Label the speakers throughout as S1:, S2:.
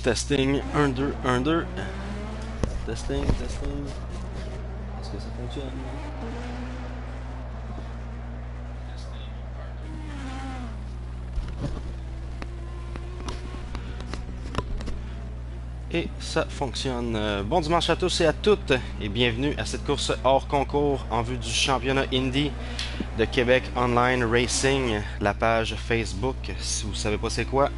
S1: Testing, 1, 2, 1, 2. Testing, testing. Est-ce que ça fonctionne? Et ça fonctionne. Bon dimanche à tous et à toutes et bienvenue à cette course hors concours en vue du championnat Indy de Québec Online Racing, la page Facebook. Si vous ne savez pas c'est quoi,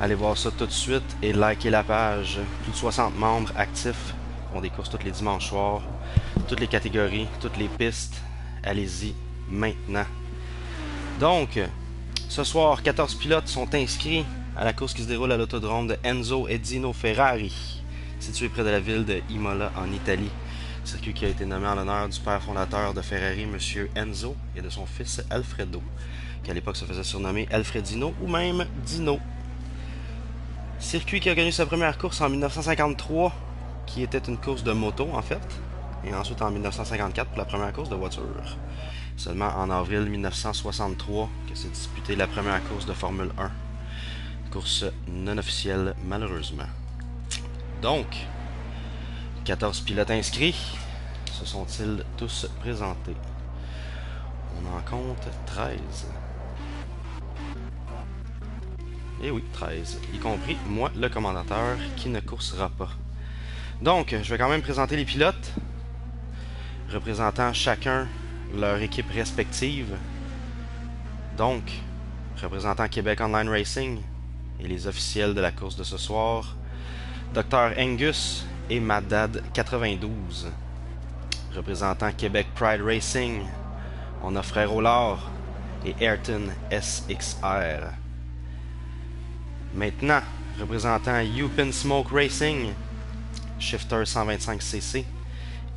S1: allez voir ça tout de suite et likez la page. Plus de 60 membres actifs, font des courses tous les dimanches soirs, toutes les catégories, toutes les pistes. Allez-y maintenant. Donc, ce soir, 14 pilotes sont inscrits à la course qui se déroule à l'autodrome de Enzo Edino Ferrari, situé près de la ville de Imola en Italie. Circuit qui a été nommé en l'honneur du père fondateur de Ferrari, M. Enzo, et de son fils Alfredo, qui à l'époque se faisait surnommer Alfredino ou même Dino. Circuit qui a gagné sa première course en 1953, qui était une course de moto en fait, et ensuite en 1954 pour la première course de voiture. Seulement en avril 1963 que s'est disputée la première course de Formule 1. Course non officielle malheureusement. Donc, 14 pilotes inscrits, se sont-ils tous présentés? On en compte 13. Et oui, 13, y compris moi, le commentateur, qui ne coursera pas. Donc, je vais quand même présenter les pilotes, représentant chacun leur équipe respective. Donc, représentant Québec Online Racing et les officiels de la course de ce soir, Dr Angus et Maddad 92. Représentant Québec Pride Racing, on a Frère Ollard et Ayrton SXR. Maintenant, représentant Yupin Smoke Racing, Shifter 125cc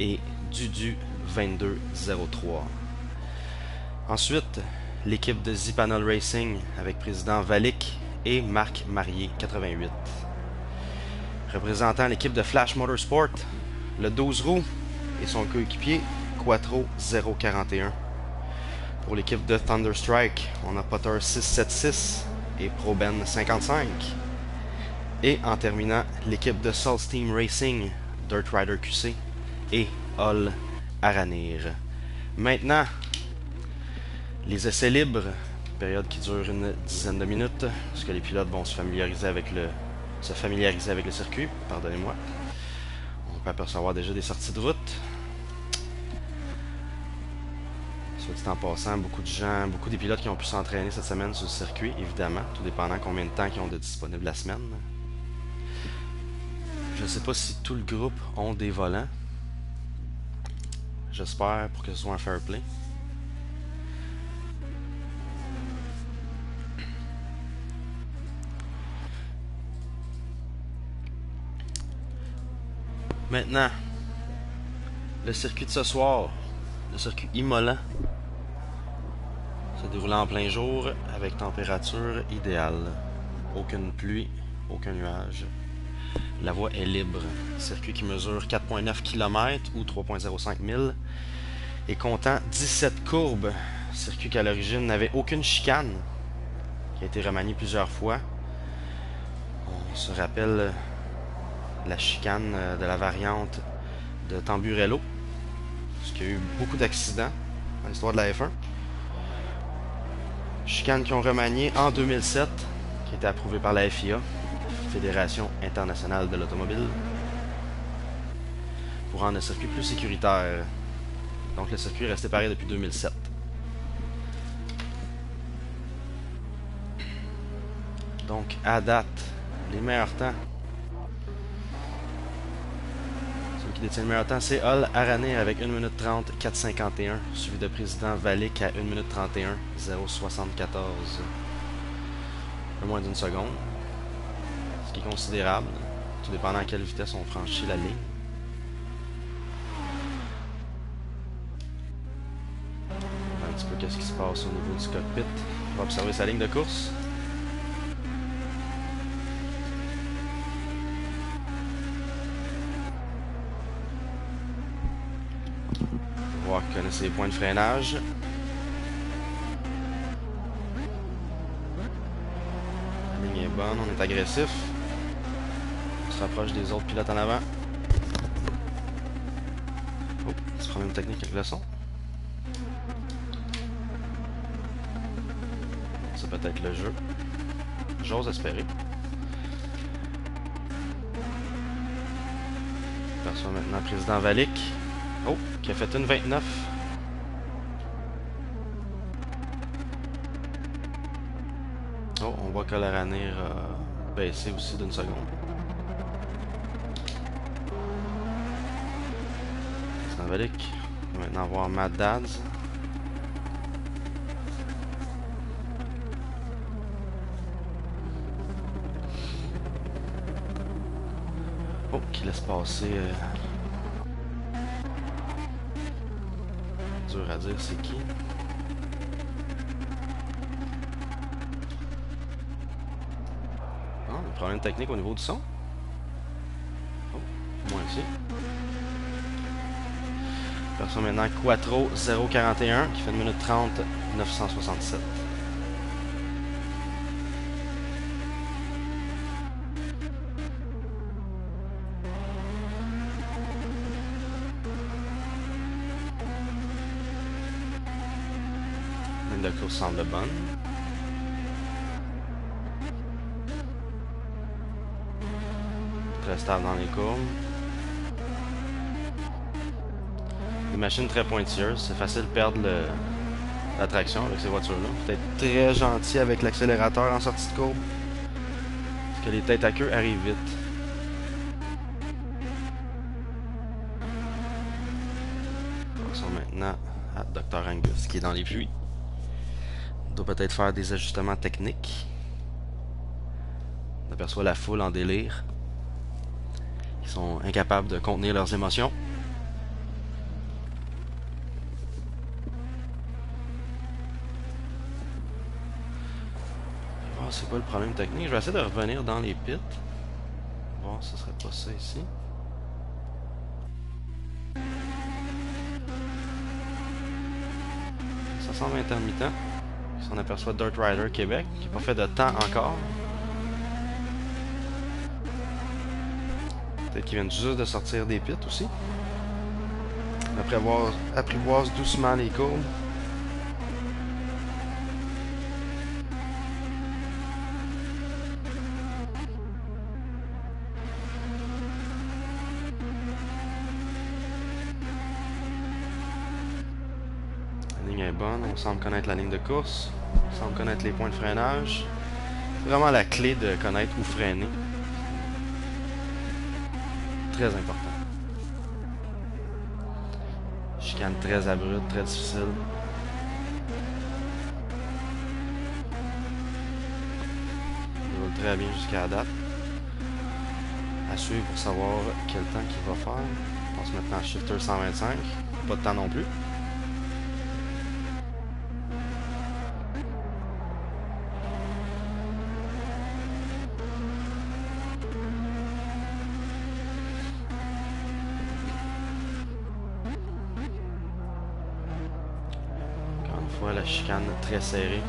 S1: et Dudu 2203. Ensuite, l'équipe de Zipanol Racing avec président Valik et Marc Marié 88. Représentant l'équipe de Flash Motorsport, le 12 roues et son coéquipier Quattro 041. Pour l'équipe de Thunderstrike, on a Potter 676 et Proben 55. Et en terminant, l'équipe de Salt Steam Racing, Dirt Rider QC et Ol Aranir. Maintenant, les essais libres, période qui dure une dizaine de minutes, parce que les pilotes vont se familiariser avec le circuit, pardonnez-moi. On peut apercevoir déjà des sorties de route. Soit dit en passant, beaucoup des pilotes qui ont pu s'entraîner cette semaine sur le circuit, évidemment, tout dépendant combien de temps ils ont de disponible la semaine. Je ne sais pas si tout le groupe ont des volants. J'espère pour que ce soit un fair play. Maintenant, le circuit de ce soir, le circuit Imola, se déroulant en plein jour avec température idéale. Aucune pluie, aucun nuage. La voie est libre. Circuit qui mesure 4,9 km ou 3,05 milles et comptant 17 courbes. Circuit qui à l'origine n'avait aucune chicane, qui a été remanié plusieurs fois. On se rappelle la chicane de la variante de Tamburello, parce qu'il y a eu beaucoup d'accidents dans l'histoire de la F1. Chicane qui ont remanié en 2007, qui a été approuvée par la FIA, Fédération internationale de l'automobile, pour rendre le circuit plus sécuritaire. Donc le circuit est resté pareil depuis 2007. Donc à date, les meilleurs temps. Celui qui détient le meilleur temps, c'est Ol Aranir avec 1 minute 30, 4,51, suivi de président Valik à 1 minute 31, 0,74. Un peu moins d'une seconde. Ce qui est considérable, tout dépendant à quelle vitesse on franchit la ligne. On va un petit peu qu'est-ce qui se passe au niveau du cockpit. On va observer sa ligne de course. On va voir qu'il connaît ses points de freinage. La ligne est bonne, on est agressif. rapproche des autres pilotes en avant. Oh, petit problème technique avec le son. C'est peut-être le jeu. J'ose espérer. On perçoit maintenant le président Valik. Oh, qui a fait une 29. Oh, on voit que le Ranir a baissé aussi d'une seconde. Président Valik. On va maintenant voir Matt Dads. Oh, qui laisse passer. Dur à dire, c'est qui? Ah, un problème technique au niveau du son. Oh, moi aussi. Personne maintenant Quattro 041 qui fait 1 minute 30 967. La course semble bonne. Très stable dans les courbes. Des machines très pointilleuses. C'est facile de perdre la traction avec ces voitures-là. Faut être très gentil avec l'accélérateur en sortie de courbe. Parce que les têtes à queue arrivent vite. Passons maintenant à Dr. Angus qui est dans les puits. On doit peut-être faire des ajustements techniques. On aperçoit la foule en délire. Ils sont incapables de contenir leurs émotions. Oh, c'est quoi le problème technique? Je vais essayer de revenir dans les pits. Bon, ce serait pas ça ici. Ça semble intermittent. On aperçoit Dirt Rider Québec, qui n'a pas fait de temps encore. Peut-être qu'ils viennent juste de sortir des pits aussi. Apprivoise doucement les courbes. La ligne est bonne, on semble connaître la ligne de course. On semble connaître les points de freinage. C'est vraiment la clé de connaître où freiner. Très important. Chicane très abrupte, très difficile. Il roule très bien jusqu'à la date. À suivre pour savoir quel temps qu'il va faire. On passe maintenant à Shifter 125. Pas de temps non plus. La chicane très serrée.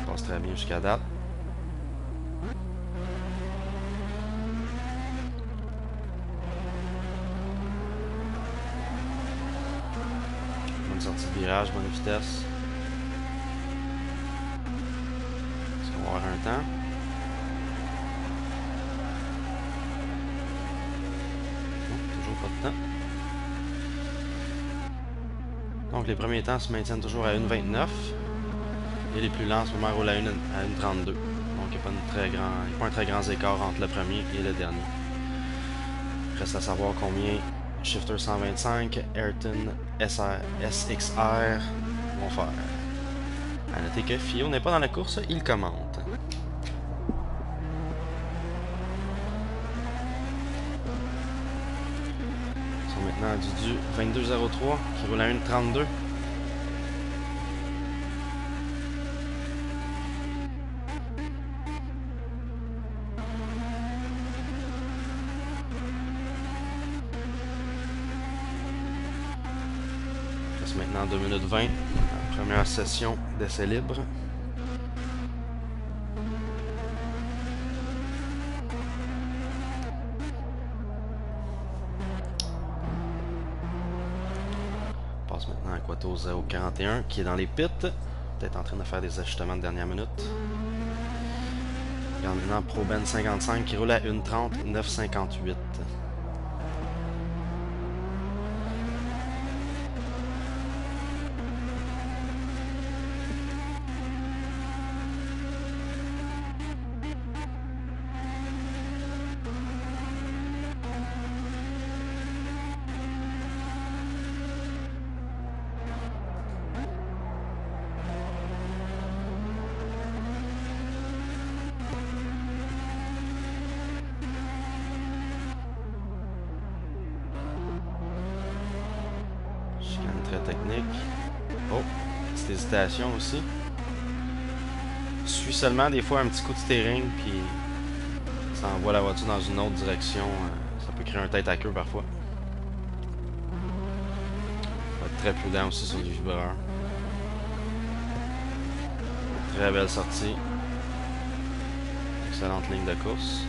S1: On passe très bien jusqu'à date. Bonne sortie de virage, bonne vitesse. Est-ce qu'on va avoir un temps? Pas de temps. Donc les premiers temps se maintiennent toujours à 1,29 et les plus lents en ce moment roulent à 1,32. Donc il n'y a pas un très grand écart entre le premier et le dernier. Reste à savoir combien Shifter 125, Ayrton SXR vont faire. À noter que Fio n'est pas dans la course, il commente. Maintenant du 2203 qui roule à 1,32. reste maintenant 2 minutes 20. La première session d'essai libre. On passe maintenant à Quato 041 qui est dans les pits. Peut-être en train de faire des ajustements de dernière minute. Regarde maintenant Pro Ben 55 qui roule à 1.30, 9.58. Technique. Oh, petite hésitation aussi. Suis seulement des fois un petit coup de steering, puis ça envoie la voiture dans une autre direction. Ça peut créer un tête à queue parfois. Faut être très prudent aussi sur les vibreurs. Très belle sortie. Excellente ligne de course.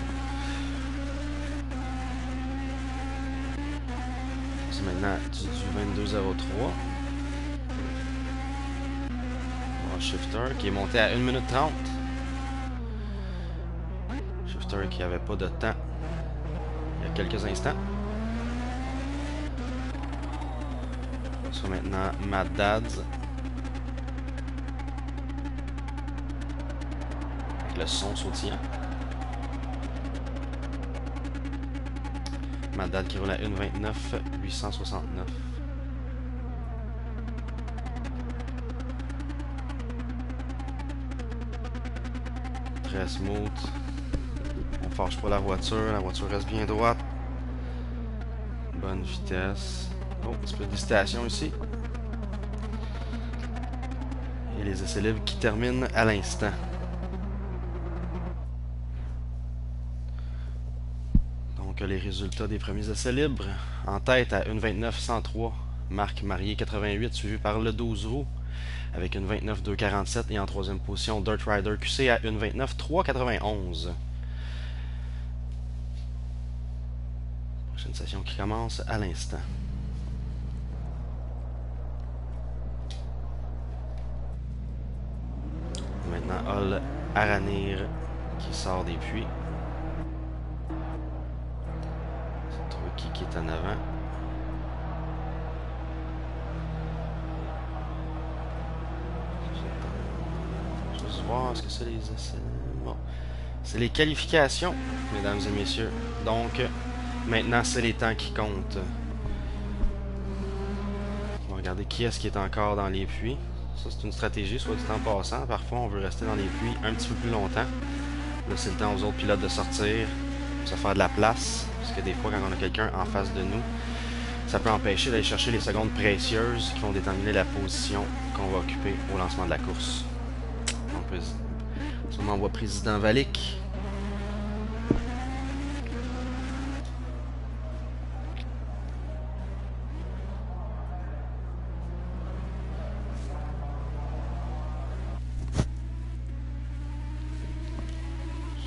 S1: C'est maintenant du 22.03. Shifter qui est monté à 1 minute 30. Shifter qui avait pas de temps il y a quelques instants. Soit maintenant Mad Dads. Avec le son sautillant. Mad Dad qui roule à 1.29, 869. Très smooth. On force pas la voiture reste bien droite. Bonne vitesse. Oh, un petit peu d'hésitation ici. Et les essais libres qui terminent à l'instant. Donc les résultats des premiers essais libres. En tête à 1.29.103, Marc Marié 88, suivi par le 12 roues avec une 29.247 et en troisième position Dirt Rider QC à une 29.391. Prochaine session qui commence à l'instant. Maintenant Ol Aranir qui sort des puits. C'est Trucky qui est en avant. Voir est-ce que c'est les essais. Bon. C'est les qualifications, mesdames et messieurs. Donc, maintenant, c'est les temps qui comptent. On va regarder qui est-ce qui est encore dans les puits. Ça, c'est une stratégie, soit du temps passant. Parfois, on veut rester dans les puits un petit peu plus longtemps. Là, c'est le temps aux autres pilotes de sortir, de se faire de la place. Parce que des fois, quand on a quelqu'un en face de nous, ça peut empêcher d'aller chercher les secondes précieuses qui vont déterminer la position qu'on va occuper au lancement de la course. On envoie président Valik.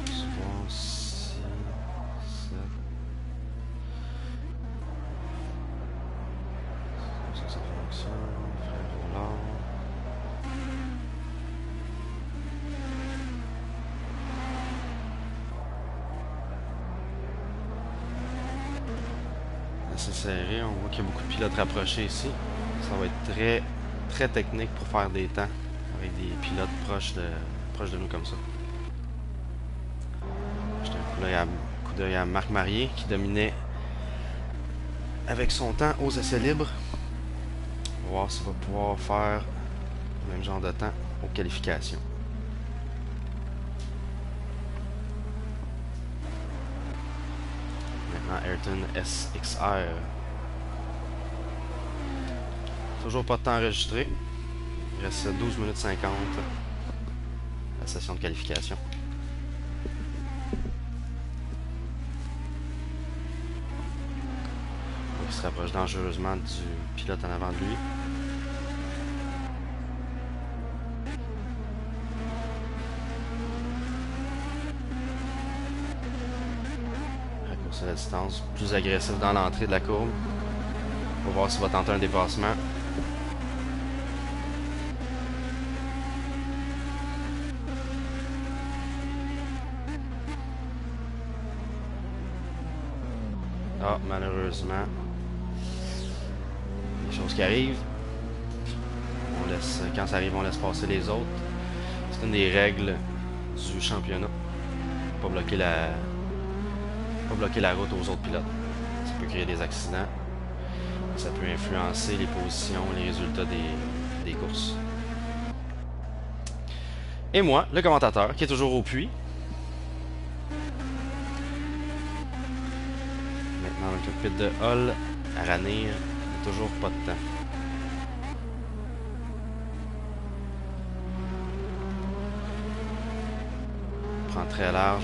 S1: Juste voir si ça fonctionne. Frère Roland. C'est serré, on voit qu'il y a beaucoup de pilotes rapprochés ici. Ça va être très technique pour faire des temps avec des pilotes proches de nous comme ça. Jetez un coup d'œil à Marc Marié qui dominait avec son temps aux essais libres. On va voir s'il va pouvoir faire le même genre de temps aux qualifications. Ayrton SXR. Toujours pas de temps enregistré. Il reste 12 minutes 50 la session de qualification. Il se rapproche dangereusement du pilote en avant de lui. la distance. Plus agressif dans l'entrée de la courbe. On va voir s'il va tenter un dépassement. Ah, malheureusement. Des choses qui arrivent. On laisse, quand ça arrive, on laisse passer les autres. C'est une des règles du championnat. Pas bloquer la route aux autres pilotes. Ça peut créer des accidents. Ça peut influencer les positions, les résultats des courses. Et moi, le commentateur, qui est toujours au puits. Maintenant, le cockpit de Hull à Ranir, toujours pas de temps. On prend très large.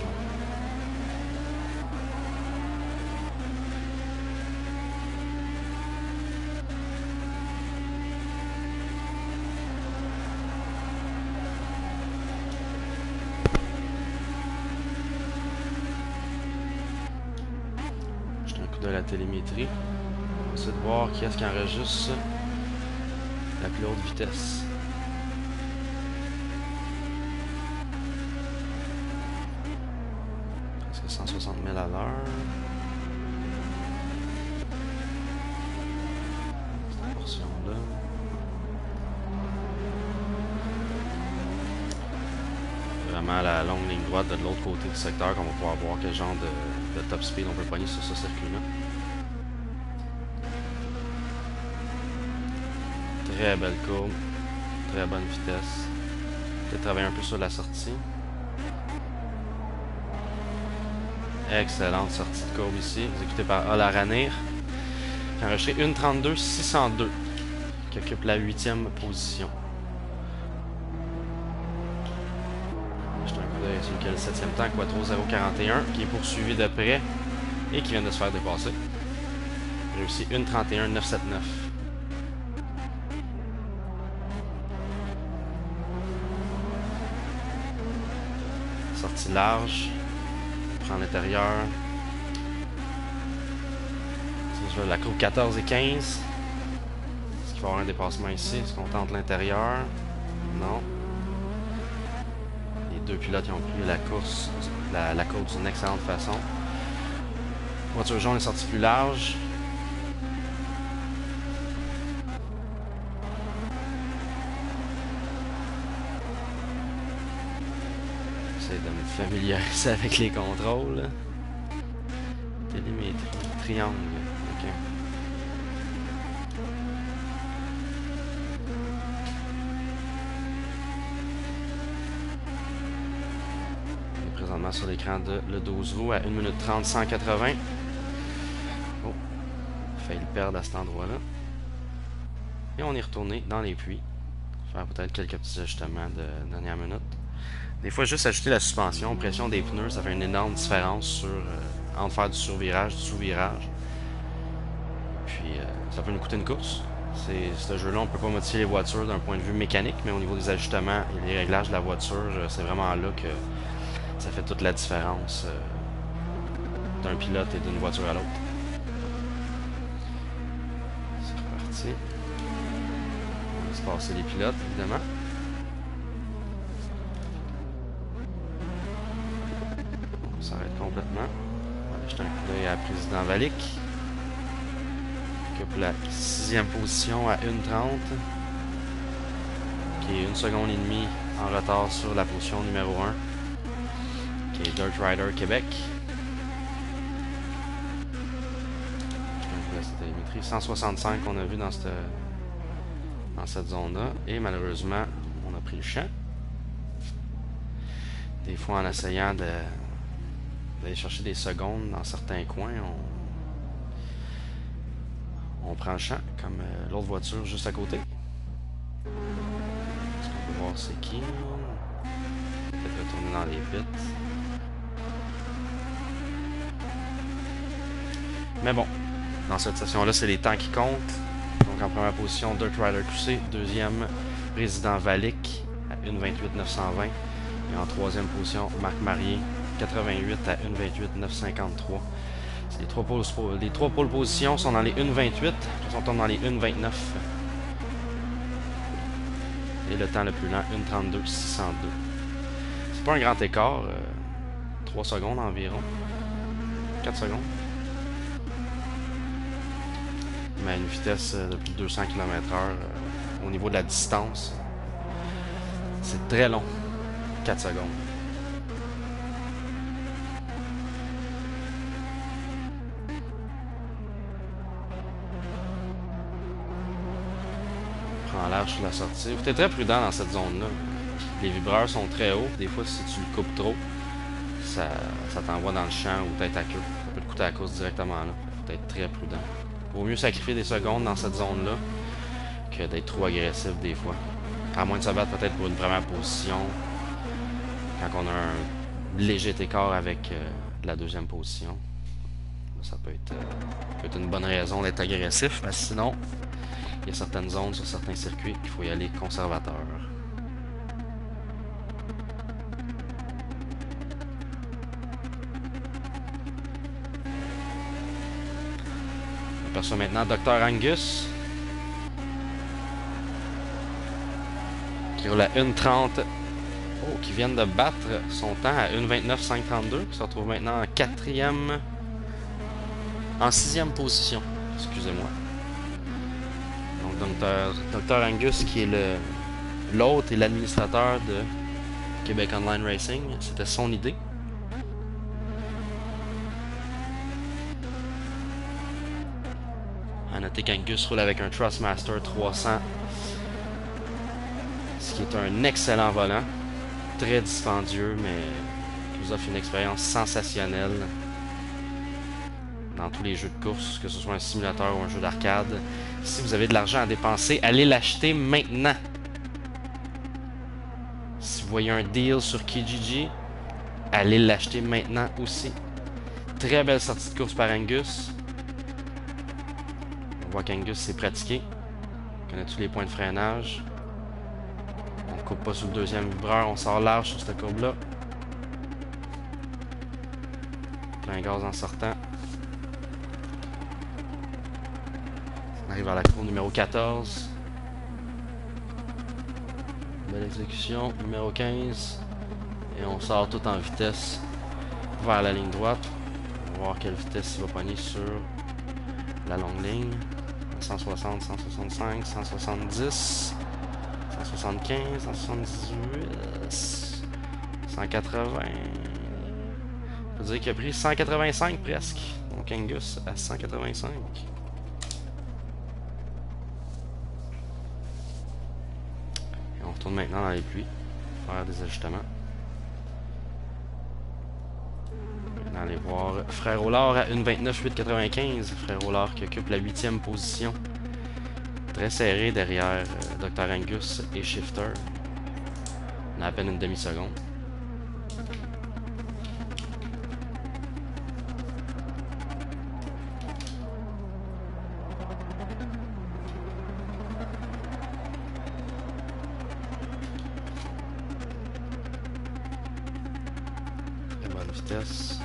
S1: De la télémétrie. On va essayer de voir qui est-ce qui enregistre la plus haute vitesse. Presque 160 000 à l'heure. Cette portion-là. Vraiment la longue ligne droite de l'autre côté du secteur qu'on va pouvoir voir quel genre de top speed on peut pogner sur ce circuit-là. Très belle courbe, très bonne vitesse. Peut-être travailler un peu sur la sortie. Excellente sortie de courbe ici, exécutée par Hull à Ranir, qui a enregistré 1:32.602, qui occupe la 8e position. Jetez un coup d'œil sur le 7e temps, Quattro 0.41, qui est poursuivi de près et qui vient de se faire dépasser. Réussi 1:31.979. Sortie large. Prend l'intérieur. La courbe 14 et 15. Est-ce qu'il va y avoir un dépassement ici? Est-ce qu'on tente l'intérieur? Non. Les deux pilotes ont pris la course, la courbe d'une excellente façon. La voiture jaune est sortie plus large. J'essaie de me familiariser avec les contrôles. Télémétrie, triangle. Ok. On est présentement sur l'écran de le 12 roues à 1 minute 30, 180. Oh, failli le perdre à cet endroit-là. Et on est retourné dans les puits. Faire peut-être quelques petits ajustements de dernière minute. Des fois, juste ajouter la suspension, pression des pneus, ça fait une énorme différence sur entre faire du survirage, du sous-virage. Puis, ça peut nous coûter une course. Ce jeu-là, on peut pas modifier les voitures d'un point de vue mécanique, mais au niveau des ajustements et des réglages de la voiture, c'est vraiment là que ça fait toute la différence d'un pilote et d'une voiture à l'autre. C'est reparti. On laisse passer les pilotes, évidemment. On s'arrête complètement. On va jeter un coup d'œil à Président Valick, qui occupe la 6e position à 1:30, qui est 1 seconde et demie en retard sur la position numéro 1, qui est Dirt Rider Québec. Je vais télémétrie 165 qu'on a vu dans cette zone-là, et malheureusement, on a pris le champ. Des fois, en essayant d'aller chercher des secondes dans certains coins, on prend le champ, comme l'autre voiture juste à côté. Est-ce qu'on peut voir c'est qui? Peut-être retourner dans les pits. Mais bon, dans cette session-là, c'est les temps qui comptent. Donc en première position, Dirt Rider QC. Deuxième, Président Valick à 1:28.920. Et en troisième position, Marc Marié, 88 à 1:28.953. Les trois pôles positions sont dans les 1,28. On tombe dans les 1,29. Et le temps le plus lent, 1,32,602. C'est pas un grand écart. 3 secondes environ. 4 secondes. Mais à une vitesse de plus de 200 km/h, au niveau de la distance, c'est très long. 4 secondes. Prends l'air sur la sortie. Vous êtes très prudent dans cette zone-là. Les vibreurs sont très hauts. Des fois, si tu le coupes trop, ça t'envoie dans le champ ou tête à queue. Ça peut te coûter à la course directement là. Faut être très prudent. Vaut mieux sacrifier des secondes dans cette zone-là que d'être trop agressif des fois. À moins de se battre peut-être pour une première position quand on a un léger écart avec la deuxième position. Ça peut être une bonne raison d'être agressif, mais sinon, il y a certaines zones sur certains circuits qu'il faut y aller conservateur. On aperçoit maintenant Dr Angus qui roule à 1,30. Oh, qui vient de battre son temps à 1,29,532, qui se retrouve maintenant en quatrième, en sixième position. Excusez-moi. Donc Dr Angus qui est l'hôte et l'administrateur de Québec Online Racing, c'était son idée. À noter qu'Angus roule avec un Trustmaster 300, ce qui est un excellent volant. Très dispendieux, mais qui vous offre une expérience sensationnelle dans tous les jeux de course, que ce soit un simulateur ou un jeu d'arcade. Si vous avez de l'argent à dépenser, allez l'acheter maintenant. Si vous voyez un deal sur Kijiji, allez l'acheter maintenant aussi. Très belle sortie de course par Angus. On voit qu'Angus s'est pratiqué. Il connaît tous les points de freinage. On ne coupe pas sous le deuxième vibreur, on sort large sur cette courbe-là. Plein gaz en sortant. On arrive à la courbe numéro 14. Belle exécution. Numéro 15. Et on sort tout en vitesse vers la ligne droite. On va voir quelle vitesse il va pogner sur la longue ligne. 160, 165, 170... 175, 178, 180. On peut dire qu'il a pris 185 presque. Donc Angus à 185. Et on retourne maintenant dans les pluies. Faire des ajustements. Maintenant aller voir Frère Aulard à 1,29,895. Frère Aulard qui occupe la 8e position. Très serré derrière Dr Angus et Shifter. On a à peine une demi-seconde. Très bonne vitesse.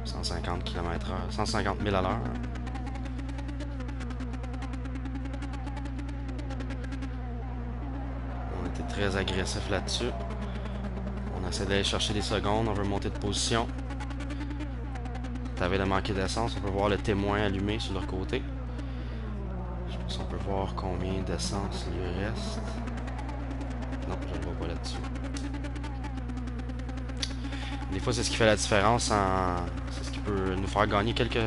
S1: 150 km/h, 150 000 à l'heure. Très agressif là-dessus. On essaie d'aller chercher des secondes, on veut monter de position. T'avais de manquer d'essence, on peut voir le témoin allumé sur leur côté. Je pense qu'on peut voir combien d'essence il lui reste. Non, je ne le vois pas là-dessus. Des fois, c'est ce qui fait la différence. C'est ce qui peut nous faire gagner quelques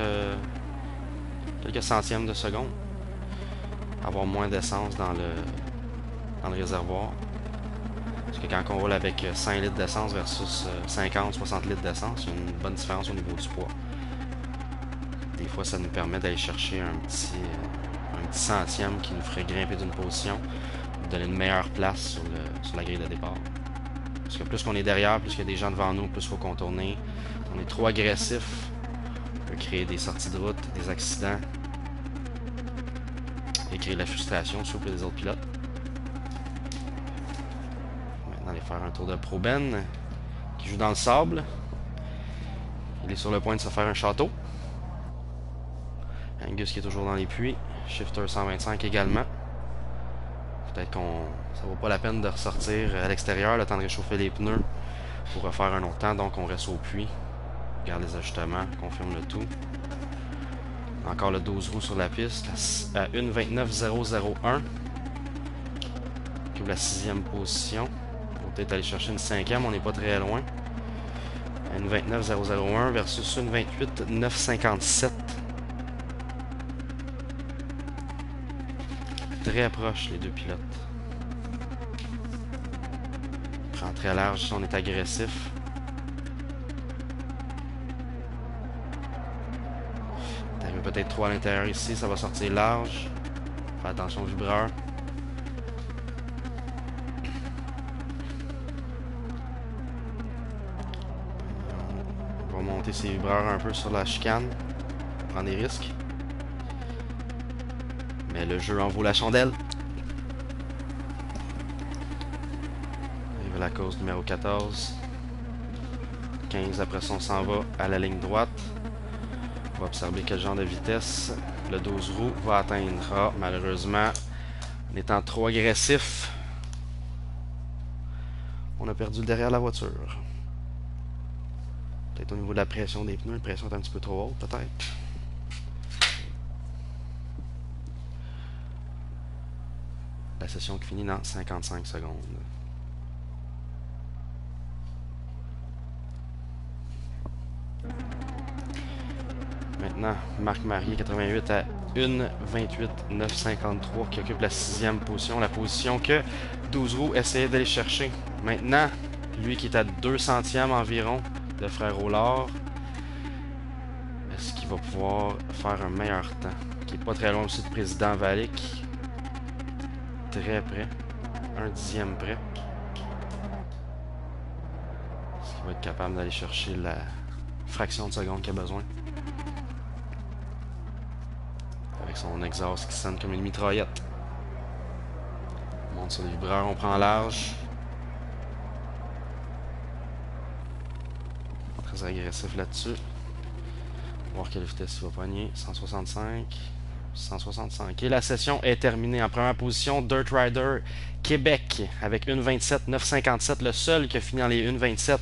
S1: centièmes de seconde. Avoir moins d'essence dans le réservoir. Parce que quand on roule avec 5 litres d'essence versus 50-60 litres d'essence, il y a une bonne différence au niveau du poids. Des fois, ça nous permet d'aller chercher un petit centième qui nous ferait grimper d'une position, nous donner une meilleure place sur la grille de départ. Parce que plus qu'on est derrière, plus qu'il y a des gens devant nous, plus il faut contourner. On est trop agressif, on peut créer des sorties de route, des accidents, et créer de la frustration surtout les autres pilotes. Maintenant, aller faire un tour de Proben qui joue dans le sable. Il est sur le point de se faire un château. Angus qui est toujours dans les puits. Shifter 125 également. Peut-être qu'on... ça vaut pas la peine de ressortir à l'extérieur, le temps de réchauffer les pneus pour refaire un autre temps. Donc on reste au puits. Regarde les ajustements, confirme le tout. Encore le 12 roues sur la piste à 1.29.001. La 6e position. On va peut-être aller chercher une 5e, on n'est pas très loin. 1.29.001 versus 1.28.957. Très proche les deux pilotes. Prend très large si on est agressif. T'arrives peut-être trop à l'intérieur ici, ça va sortir large. Fais attention au vibreur. On va monter ses vibreurs un peu sur la chicane. Prendre des risques. Mais le jeu en vaut la chandelle. Arrive à la course numéro 14. 15 après ça, on s'en va à la ligne droite. On va observer quel genre de vitesse le 12 roues va atteindre. Ah, malheureusement, en étant trop agressif, on a perdu le derrière de la voiture. Peut-être au niveau de la pression des pneus, la pression est un petit peu trop haute, peut-être. La session qui finit dans 55 secondes. Maintenant, Marc Marier, 88 à 1.28.953 qui occupe la 6e position. La position que 12 roues essayait d'aller chercher. Maintenant, lui qui est à 2 centièmes environ de Frère Rollard, est-ce qu'il va pouvoir faire un meilleur temps? Qui est pas très loin aussi de Président Vallick. Très près. 1/10 près. Est-ce qu'il va être capable d'aller chercher la fraction de seconde qu'il a besoin? Avec son exhaust qui sonne comme une mitraillette. On monte sur les vibreurs, on prend large. Très agressif là-dessus. Voir quelle vitesse il va pogner. 165. 165. Et la session est terminée. En première position, Dirt Rider Québec avec 1.27.957, le seul qui a fini dans les 1.27,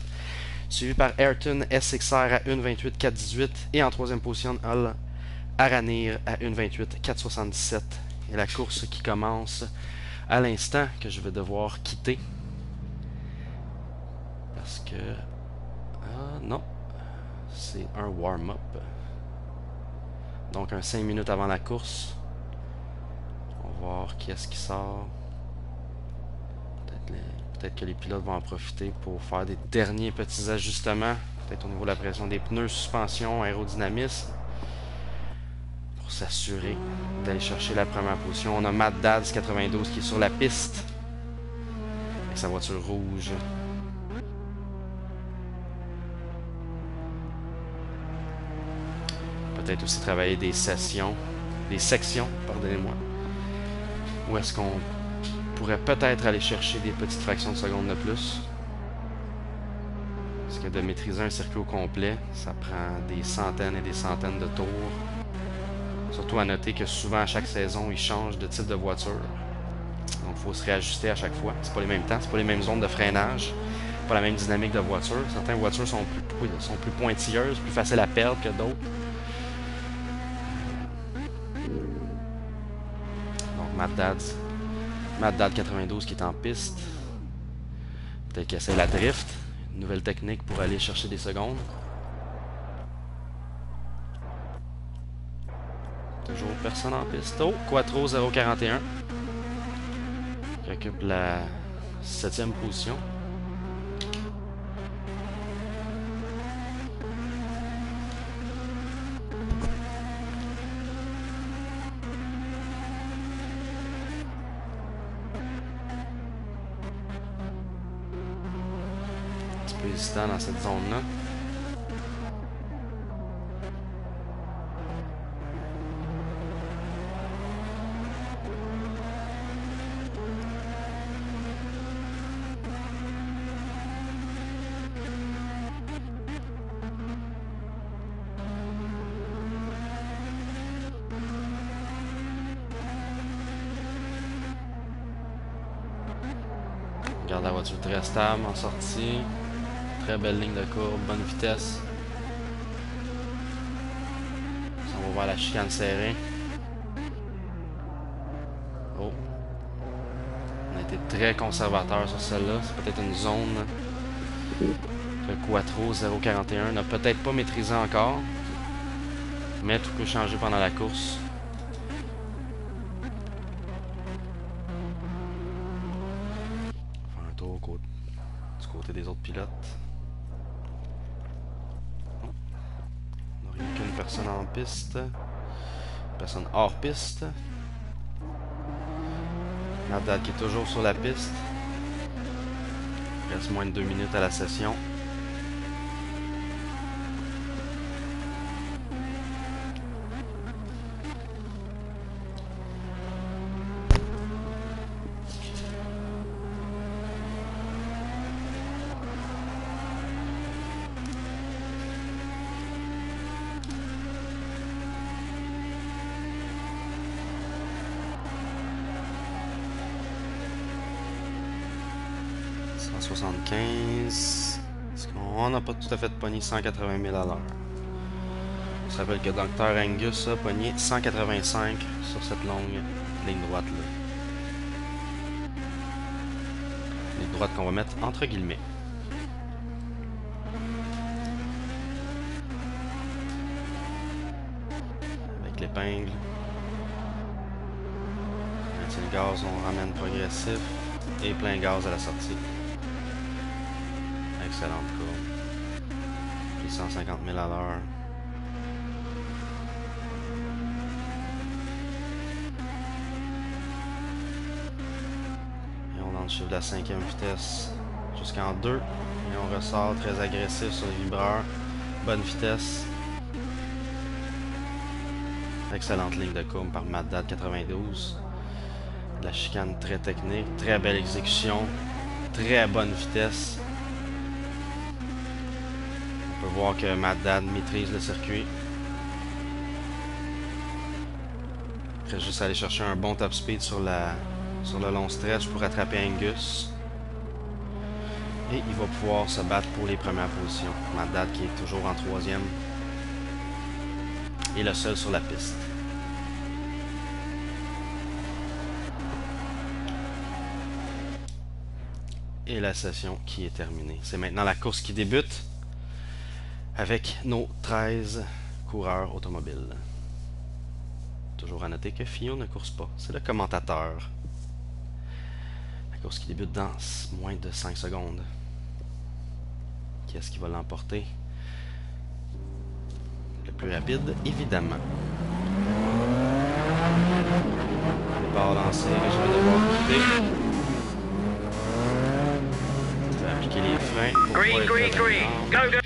S1: suivi par Ayrton SXR à 1.28.418 et en troisième position, Al Aranir à 1.28.477. Et la course qui commence à l'instant que je vais devoir quitter. Parce que... ah non, c'est un warm-up. Donc un 5 minutes avant la course. On va voir qui est-ce qui sort. Peut-être que les pilotes vont en profiter pour faire des derniers petits ajustements. Peut-être au niveau de la pression des pneus, suspension, aérodynamisme. Pour s'assurer d'aller chercher la première position. On a Matt Dads 92 qui est sur la piste. Avec sa voiture rouge. Peut-être aussi travailler des sections, pardonnez-moi, où est-ce qu'on pourrait peut-être aller chercher des petites fractions de seconde de plus. Parce que de maîtriser un circuit au complet, ça prend des centaines et des centaines de tours. Surtout à noter que souvent à chaque saison, ils changent de type de voiture. Donc il faut se réajuster à chaque fois. C'est pas les mêmes temps, c'est pas les mêmes zones de freinage, pas la même dynamique de voiture. Certaines voitures sont plus pointilleuses, plus faciles à perdre que d'autres. Matt Dad 92 qui est en piste. Peut-être qu'il essaie la drift. Une nouvelle technique pour aller chercher des secondes. Toujours personne en piste. Oh, Quattro 041. Qui occupe la 7e position. Hésitant dans cette zone-là. On garde la voiture très stable en sortie. Très belle ligne de courbe, bonne vitesse. On va voir la chicane serrée. Oh. On a été très conservateur sur celle-là. C'est peut-être une zone. Le Quattro 041 n'a peut-être pas maîtrisé encore. Mais tout peut changer pendant la course. On va faire un tour du côté des autres pilotes. Il n'y a qu'une personne en piste. Personne hors piste. Mad Dad qui est toujours sur la piste. Il reste moins de 2 minutes à la session. Est-ce qu'on n'a pas tout à fait pogné 180 000 à l'heure? On se rappelle que Dr Angus a pogné 185 sur cette longue ligne droite là. Ligne droite qu'on va mettre entre guillemets. Avec l'épingle. Maintien le gaz, on ramène progressif. Et plein gaz à la sortie. Excellente courbe. Puis 150 000 à l'heure. Et on enchaîne la 5e vitesse jusqu'en 2. Et on ressort très agressif sur les vibreurs. Bonne vitesse. Excellente ligne de courbe par Mad Dad 92. La chicane très technique, très belle exécution, très bonne vitesse. On peut voir que Mad Dad maîtrise le circuit. Il reste juste à aller chercher un bon top speed sur le long stretch pour attraper Angus. Et il va pouvoir se battre pour les premières positions. Mad Dad qui est toujours en 3e. Et le seul sur la piste. Et la session qui est terminée. C'est maintenant la course qui débute avec nos 13 coureurs automobiles. Toujours à noter que Fio ne course pas. C'est le commentateur. La course qui débute dans moins de 5 secondes. Qui est-ce qui va l'emporter? Le plus rapide, évidemment. Départ lancé, je vais devoir quitter. Les freins pour green. Go.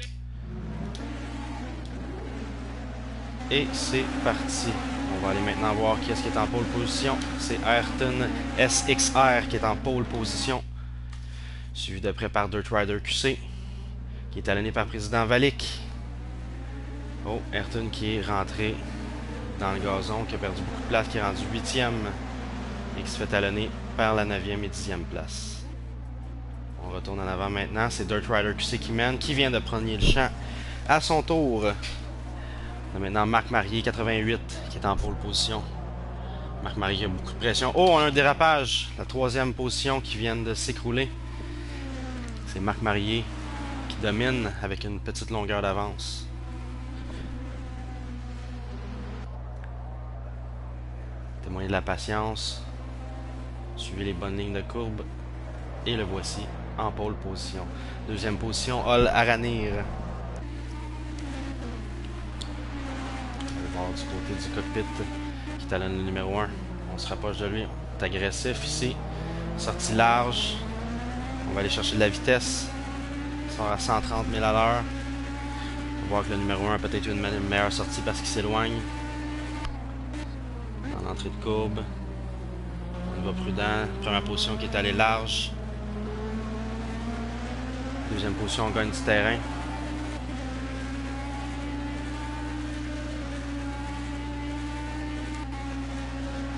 S1: Et c'est parti. On va aller maintenant voir qui est-ce qui est en pole position. C'est Ayrton SXR qui est en pole position. Suivi de près par Dirt Rider QC, qui est talonné par Président Valik. Oh, Ayrton qui est rentré dans le gazon, qui a perdu beaucoup de place, qui est rendu 8e et qui se fait talonner par la 9e et 10e place. On retourne en avant maintenant. C'est Dirt Rider QC qui mène, qui vient de prendre le champ à son tour. On a maintenant Marc Marier, 88, qui est en pole position. Marc Marier a beaucoup de pression. Oh, on a un dérapage. La 3e position qui vient de s'écrouler. C'est Marc Marier qui domine avec une petite longueur d'avance. Témoignez de la patience. Suivez les bonnes lignes de courbe. Et le voici en pole position. 2e position, Ol Aranir. On va voir du côté du cockpit qui talonne le numéro 1. On se rapproche de lui. On est agressif ici. Sortie large. On va aller chercher de la vitesse. Il sort à 130 000 à l'heure. On va voir que le numéro 1 a peut-être une meilleure sortie parce qu'il s'éloigne. Dans l'entrée de courbe. On va prudent. Première position qui est allée large. 2e position, on gagne du terrain.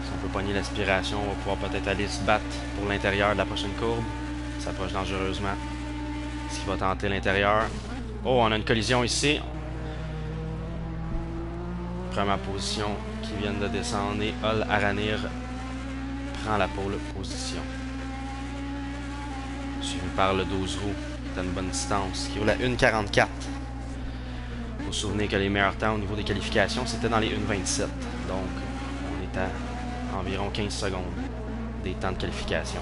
S1: Si on peut pogner l'aspiration, on va pouvoir peut-être aller se battre pour l'intérieur de la prochaine courbe. s'approche dangereusement. Est-ce qu'il va tenter l'intérieur? Oh, on a une collision ici. Première position qui vient de descendre et Ol Aranir prend la pole position. Suivi par le 12 roues, qui est à une bonne distance, qui roule à 1,44. Il faut se souvenir que les meilleurs temps au niveau des qualifications, c'était dans les 1,27. Donc, on est à environ 15 secondes des temps de qualification.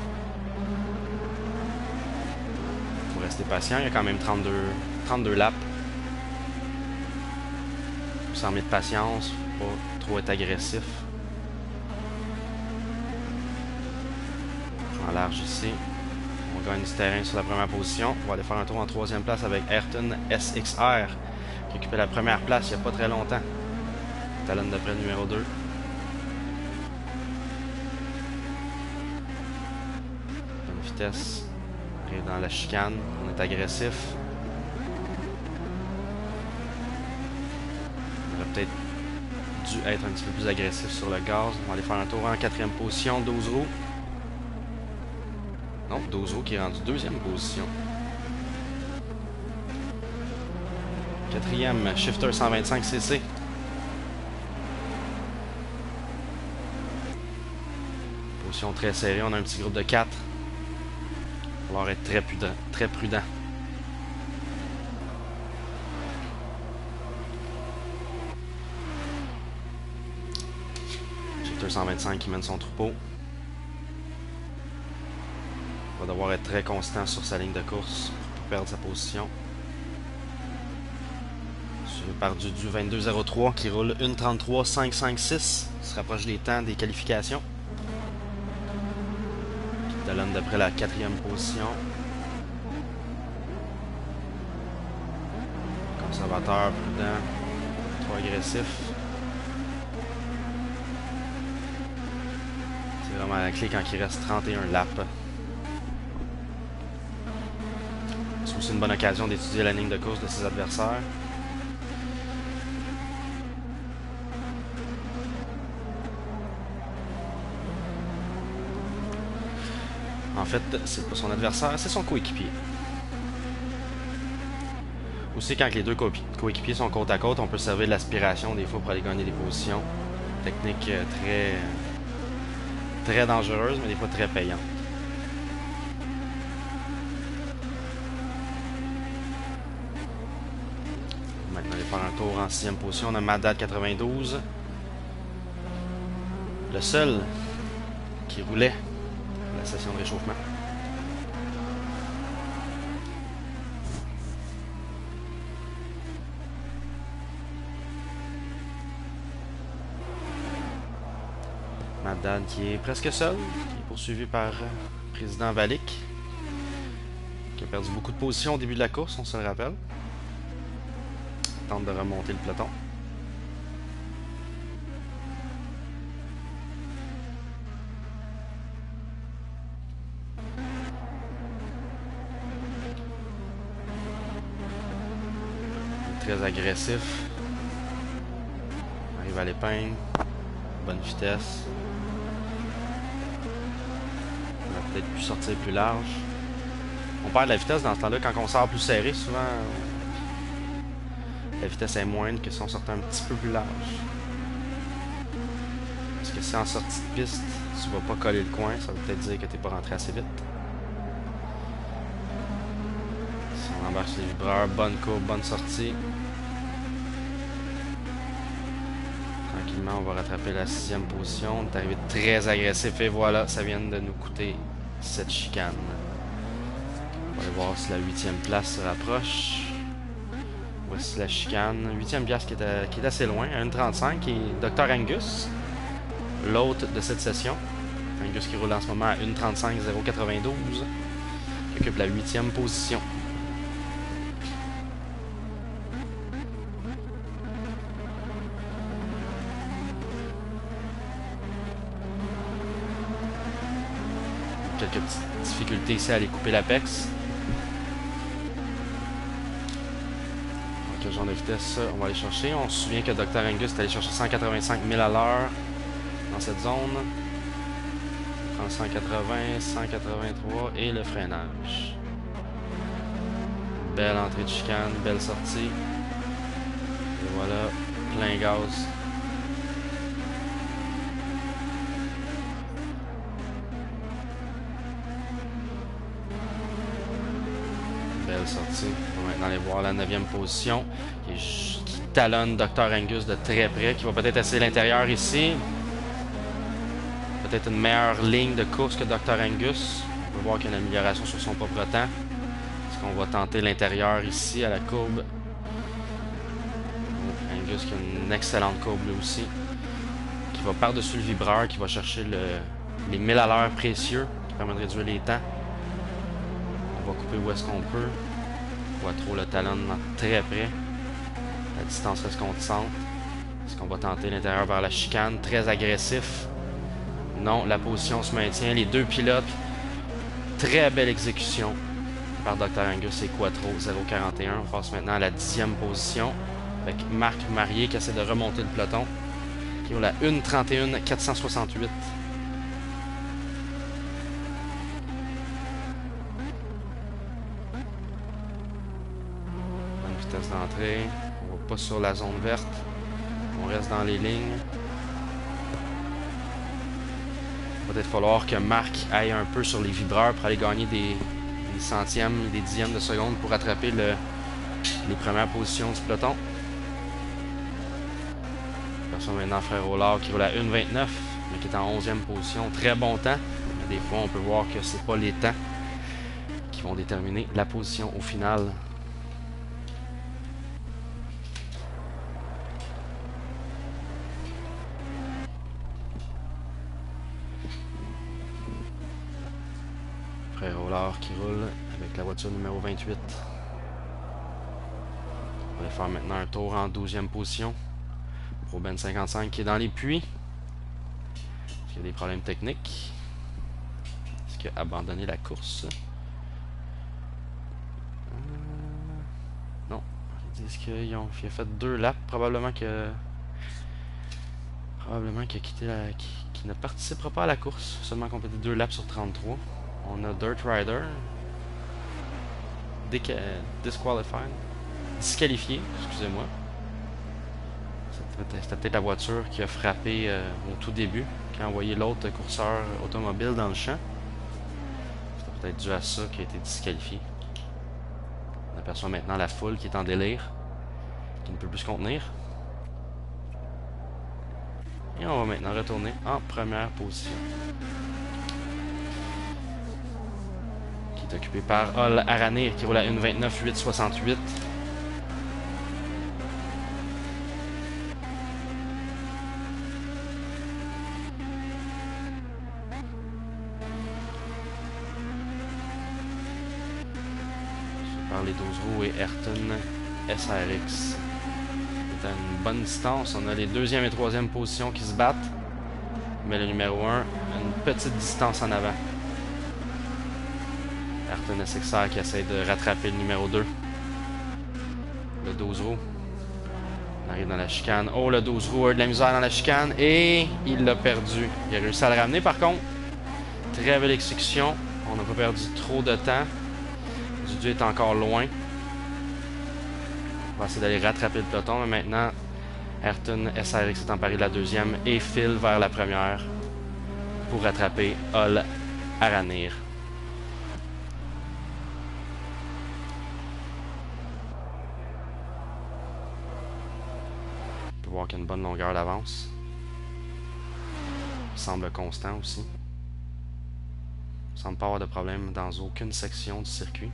S1: Il faut rester patient, il y a quand même 32 laps. Sans mettre de patience, faut pas trop être agressif. En large ici. On gagne du terrain sur la première position. On va aller faire un tour en troisième place avec Ayrton SXR qui occupait la première place il n'y a pas très longtemps. Talon de près numéro 2. Bonne vitesse. Et dans la chicane, on est agressif. On aurait peut-être dû être un petit peu plus agressif sur le gaz. On va aller faire un tour en quatrième position, 12 roues. Non, 12 roues qui est rendu deuxième position. Quatrième, Shifter 125cc. Position très serrée, on a un petit groupe de 4. Il va falloir être très prudent. Très prudent. Shifter 125 qui mène son troupeau. Il va devoir être très constant sur sa ligne de course pour perdre sa position. Suivi par du 22.03 qui roule 1.33.556. Se rapproche des temps des qualifications. Qui talonne d'après la quatrième position. Conservateur, prudent, trop agressif. C'est vraiment la clé quand il reste 31 laps. C'est aussi une bonne occasion d'étudier la ligne de course de ses adversaires. En fait, c'est pas son adversaire, c'est son coéquipier. Aussi, quand les deux coéquipiers sont côte à côte, on peut servir de l'aspiration des fois pour aller gagner des positions. Technique très dangereuse, mais des fois très payante. Maintenant, on va faire un tour en sixième position. On a Mad Dad 92. Le seul qui roulait la session de réchauffement. Mad Dad qui est presque seul, qui est poursuivi par Président Valik, qui a perdu beaucoup de positions au début de la course, on se le rappelle. Il tente de remonter le peloton. Très agressif. Arrive à l'épingle. Bonne vitesse. On va peut-être pu sortir plus large. On perd la vitesse dans ce temps-là. Quand on sort plus serré, souvent, la vitesse est moindre que si on sortait un petit peu plus large. Parce que si en sortie de piste, tu vas pas coller le coin, ça veut peut-être dire que tu n'es pas rentré assez vite. Si on embarque sur les vibreurs, bonne courbe, bonne sortie. Tranquillement, on va rattraper la sixième position. On est arrivé très agressif et voilà, ça vient de nous coûter cette chicane. On va aller voir si la huitième place se rapproche. Voici la chicane. Huitième place qui est assez loin, à 1,35, qui est Dr Angus, l'hôte de cette session. Angus qui roule en ce moment à 1,35,092, qui occupe la huitième position. Quelques petites difficultés ici à aller couper l'apex. Quel genre de vitesse on va aller chercher? On se souvient que Dr Angus est allé chercher 185 000 à l'heure dans cette zone. En 180, 183 et le freinage. Belle entrée de chicane, belle sortie. Et voilà, plein gaz. Belle sortie. On va maintenant aller voir la 9e position qui talonne Dr. Angus de très près, qui va peut-être essayer l'intérieur ici. Peut-être une meilleure ligne de course que Dr. Angus. On peut voir qu'il y a une amélioration sur son propre temps. Est-ce qu'on va tenter l'intérieur ici à la courbe? Angus qui a une excellente courbe lui aussi. Qui va par-dessus le vibreur, qui va chercher les 1000 à l'heure précieux, qui permet de réduire les temps. On va couper où est-ce qu'on peut. On voit trop le talon très près. La distance reste constante. Est-ce qu'on va tenter l'intérieur vers la chicane? Très agressif. Non, la position se maintient. Les deux pilotes, très belle exécution par Dr. Angus et Quattro 041. On passe maintenant à la 10e position avec Marc Marié qui essaie de remonter le peloton. Qui ont la 1:31 468. Bonne vitesse d'entrée. On va pas sur la zone verte. On reste dans les lignes. Il va peut-être falloir que Marc aille un peu sur les vibreurs pour aller gagner des centièmes, des dixièmes de seconde pour rattraper les premières positions du peloton. Personne maintenant Frère Hollard qui roule à 1:29, mais qui est en 11e position. Très bon temps. Mais des fois, on peut voir que c'est pas les temps qui vont déterminer la position au final. Frère Hollard qui roule avec la voiture numéro 28. On va faire maintenant un tour en 12e position. Pour Ben 55 qui est dans les puits. Est-ce qu'il y a des problèmes techniques? Est-ce qu'il a abandonné la course? Non. Ils disent qu'il a fait 2 laps. Probablement qu'il a quitté qu'il ne participera pas à la course. Seulement complété 2 laps sur 33. On a Dirt Rider. Disqualified. Disqualifié, excusez-moi. C'était peut-être la voiture qui a frappé au tout début, qui a envoyé l'autre courseur automobile dans le champ. C'était peut-être dû à ça qui a été disqualifié. On aperçoit maintenant la foule qui est en délire, qui ne peut plus se contenir. Et on va maintenant retourner en première position. Qui est occupé par Ol Aranir qui roule à 1:29 868. Par les 12 roues et Ayrton SRX. C'est à une bonne distance. On a les 2e et 3e positions qui se battent. Mais le numéro 1 a une petite distance en avant. Ayrton SXR qui essaie de rattraper le numéro 2. Le 12 roues. On arrive dans la chicane. Oh, le 12 roues a de la misère dans la chicane. Et il l'a perdu. Il a réussi à le ramener par contre. Très belle exécution. On n'a pas perdu trop de temps. Dudu est encore loin. On va essayer d'aller rattraper le peloton. Mais maintenant, Ayrton SRX est emparé de la 2e et file vers la première pour rattraper Ol Aranir. On peut voir qu'il y a une bonne longueur d'avance. Il semble constant aussi. Il ne semble pas avoir de problème dans aucune section du circuit.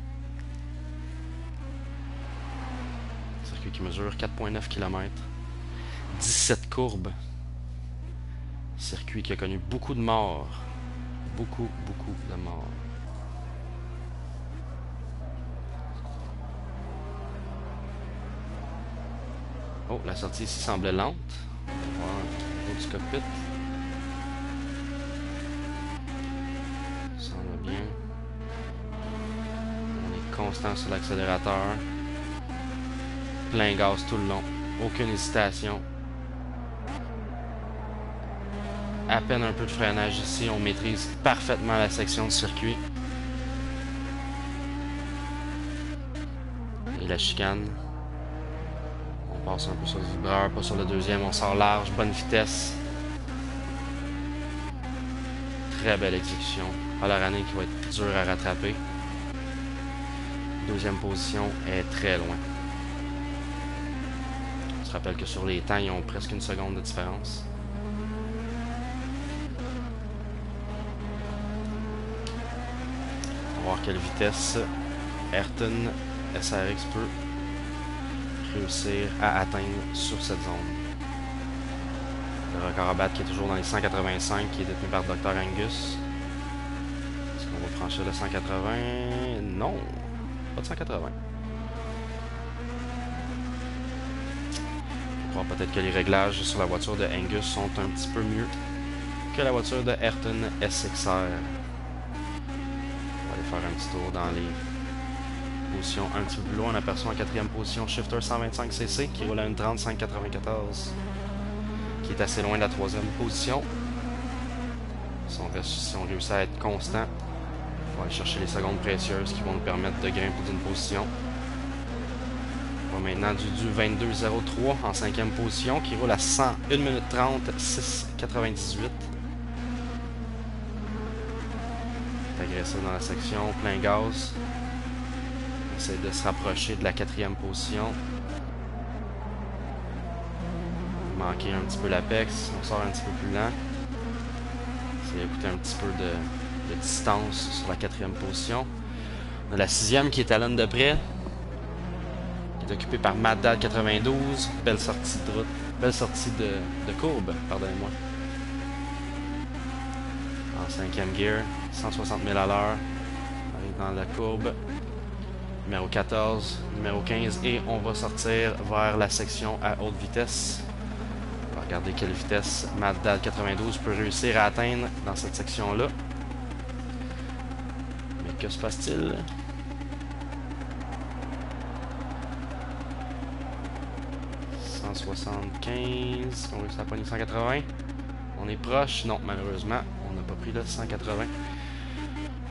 S1: Circuit qui mesure 4,9 km. 17 courbes. Circuit qui a connu beaucoup de morts. Beaucoup de morts. Oh, la sortie ici semblait lente. On va voir au niveau du cockpit. Ça semble bien. On est constant sur l'accélérateur. Plein gaz tout le long. Aucune hésitation. à peine un peu de freinage ici. On maîtrise parfaitement la section de circuit. Et la chicane. On passe un peu sur le vibreur, pas sur le deuxième. On sort large, bonne vitesse. Très belle exécution. Halloranné qui va être dur à rattraper. Deuxième position est très loin. On se rappelle que sur les temps, ils ont presque une seconde de différence. On va voir quelle vitesse Ayrton SRX peut réussir à atteindre sur cette zone. Le record à battre qui est toujours dans les 185, qui est détenu par Dr. Angus. Est-ce qu'on va franchir le 180? Non, pas de 180. On va voir peut-être que les réglages sur la voiture de Angus sont un petit peu mieux que la voiture de Ayrton SXR. On va aller faire un petit tour dans les positions un petit peu plus loin. On aperçoit en quatrième position Shifter 125cc qui roule à une 30,594, qui est assez loin de la troisième position. Si on réussit à être constant, on va aller chercher les secondes précieuses qui vont nous permettre de grimper d'une position. On va maintenant du 22,03 en cinquième position qui roule à 101 minutes 30, 6,98. Agressif dans la section, plein gaz. On essaie de se rapprocher de la quatrième position. Manquer un petit peu l'apex, on sort un petit peu plus lent. C'est écouter un petit peu de distance sur la quatrième position. On a la sixième qui est à l'âne de près, qui est occupée par Maddad 92. Belle sortie de route, belle sortie de courbe, pardonnez-moi. En cinquième gear, 160 000 à l'heure. On arrive dans la courbe. Numéro 14, numéro 15 et on va sortir vers la section à haute vitesse. On va regarder quelle vitesse Maddad 92 peut réussir à atteindre dans cette section-là. Mais que se passe-t-il? « 175, on réussit à pogner 180. On est proche. Non, malheureusement, on n'a pas pris le 180.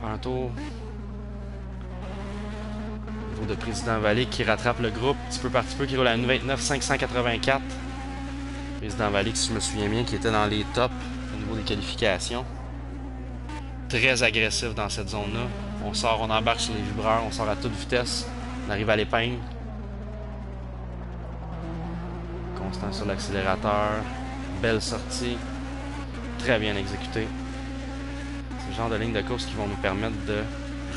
S1: Faire un tour de Président Vallée qui rattrape le groupe petit peu par petit peu, qui roule à 29,584. Président Vallée, si je me souviens bien, qui était dans les tops au niveau des qualifications. Très agressif dans cette zone-là. On embarque sur les vibreurs, on sort à toute vitesse. On arrive à l'épingle. Constant sur l'accélérateur. Belle sortie. Très bien exécuté. C'est le genre de ligne de course qui vont nous permettre de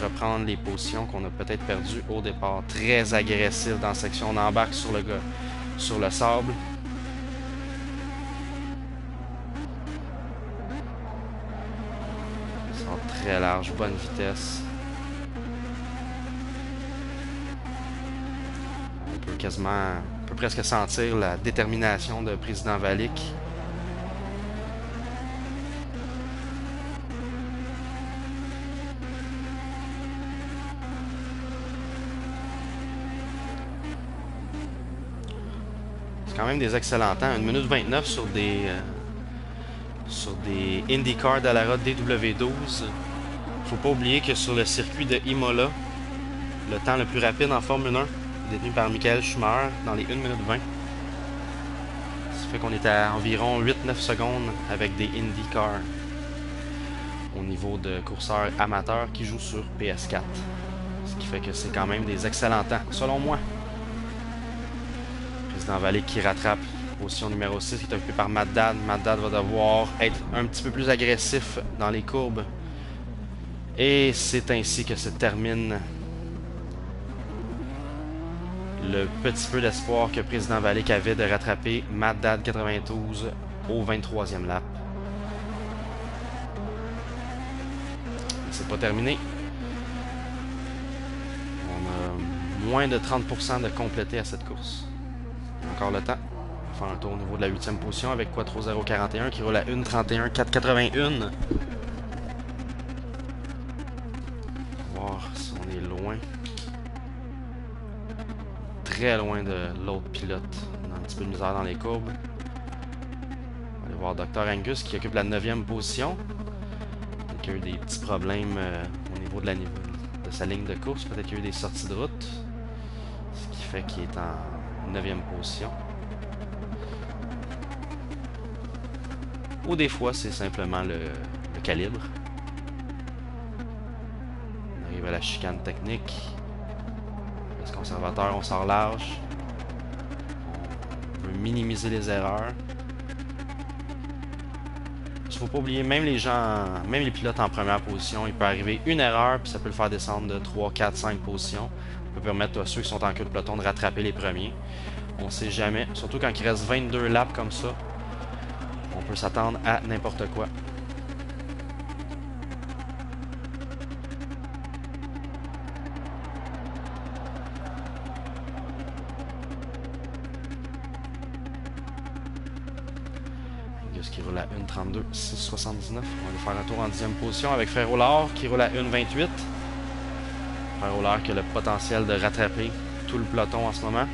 S1: reprendre les positions qu'on a peut-être perdues au départ. Très agressif dans la section. On embarque sur le sable. Il sort très large, bonne vitesse. On peut presque sentir la détermination de Président Valic. Quand même des excellents temps. 1 minute 29 sur des IndyCar Dallara DW12. Faut pas oublier que sur le circuit de Imola, le temps le plus rapide en Formule 1 est détenu par Michael Schumacher dans les 1 minute 20. Ça fait qu'on est à environ 8-9 secondes avec des IndyCar au niveau de coureurs amateurs qui jouent sur PS4. Ce qui fait que c'est quand même des excellents temps, selon moi. Président Vallée qui rattrape position numéro 6 qui est occupée par Maddad. Maddad va devoir être un petit peu plus agressif dans les courbes. Et c'est ainsi que se termine le petit peu d'espoir que Président Vallée avait de rattraper Maddad 92 au 23e lap. Mais c'est pas terminé. On a moins de 30% de complété à cette course. Encore le temps. On va faire un tour au niveau de la 8e position avec Quattro 041 qui roule à 1,31,481. Voir si on est loin. Très loin de l'autre pilote. On a un petit peu de misère dans les courbes. On va aller va voir Dr. Angus qui occupe la 9e position. Peut-être qu'il y a eu des petits problèmes au niveau de sa ligne de course. Peut-être qu'il y a eu des sorties de route. Ce qui fait qu'il est en 9e position. Ou des fois, c'est simplement le calibre. On arrive à la chicane technique. Les conservateurs, on sort large. On veut minimiser les erreurs. Il ne faut pas oublier, même les pilotes en première position, il peut arriver une erreur, puis ça peut le faire descendre de 3, 4, 5 positions. Ça peut permettre à ceux qui sont en queue de peloton de rattraper les premiers. On ne sait jamais, surtout quand il reste 22 laps comme ça. On peut s'attendre à n'importe quoi. Angus qui roule à 1.32, 6.79. On va aller faire un tour en 10e position avec Frère Ollard qui roule à 1.28. Frère Ollard qui a le potentiel de rattraper tout le peloton en ce moment.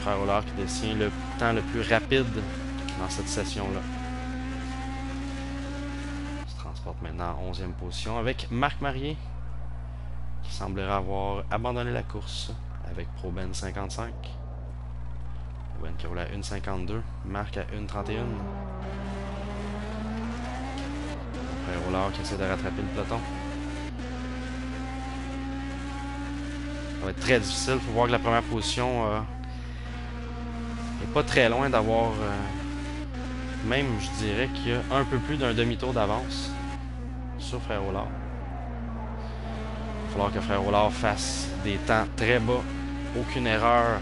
S1: Frère Ollard qui détient le temps le plus rapide dans cette session-là. On se transporte maintenant en 11e position avec Marc Marié qui semblerait avoir abandonné la course avec Proben 55. Proben qui roule à 1.52, Marc à 1.31. Frère Ollard qui essaie de rattraper le peloton. Ça va être très difficile. Il faut voir que la première position n'est pas très loin d'avoir, même je dirais qu'il y a un peu plus d'un demi-tour d'avance sur Frère Ollard. Il va falloir que Frère Ollard fasse des temps très bas, aucune erreur,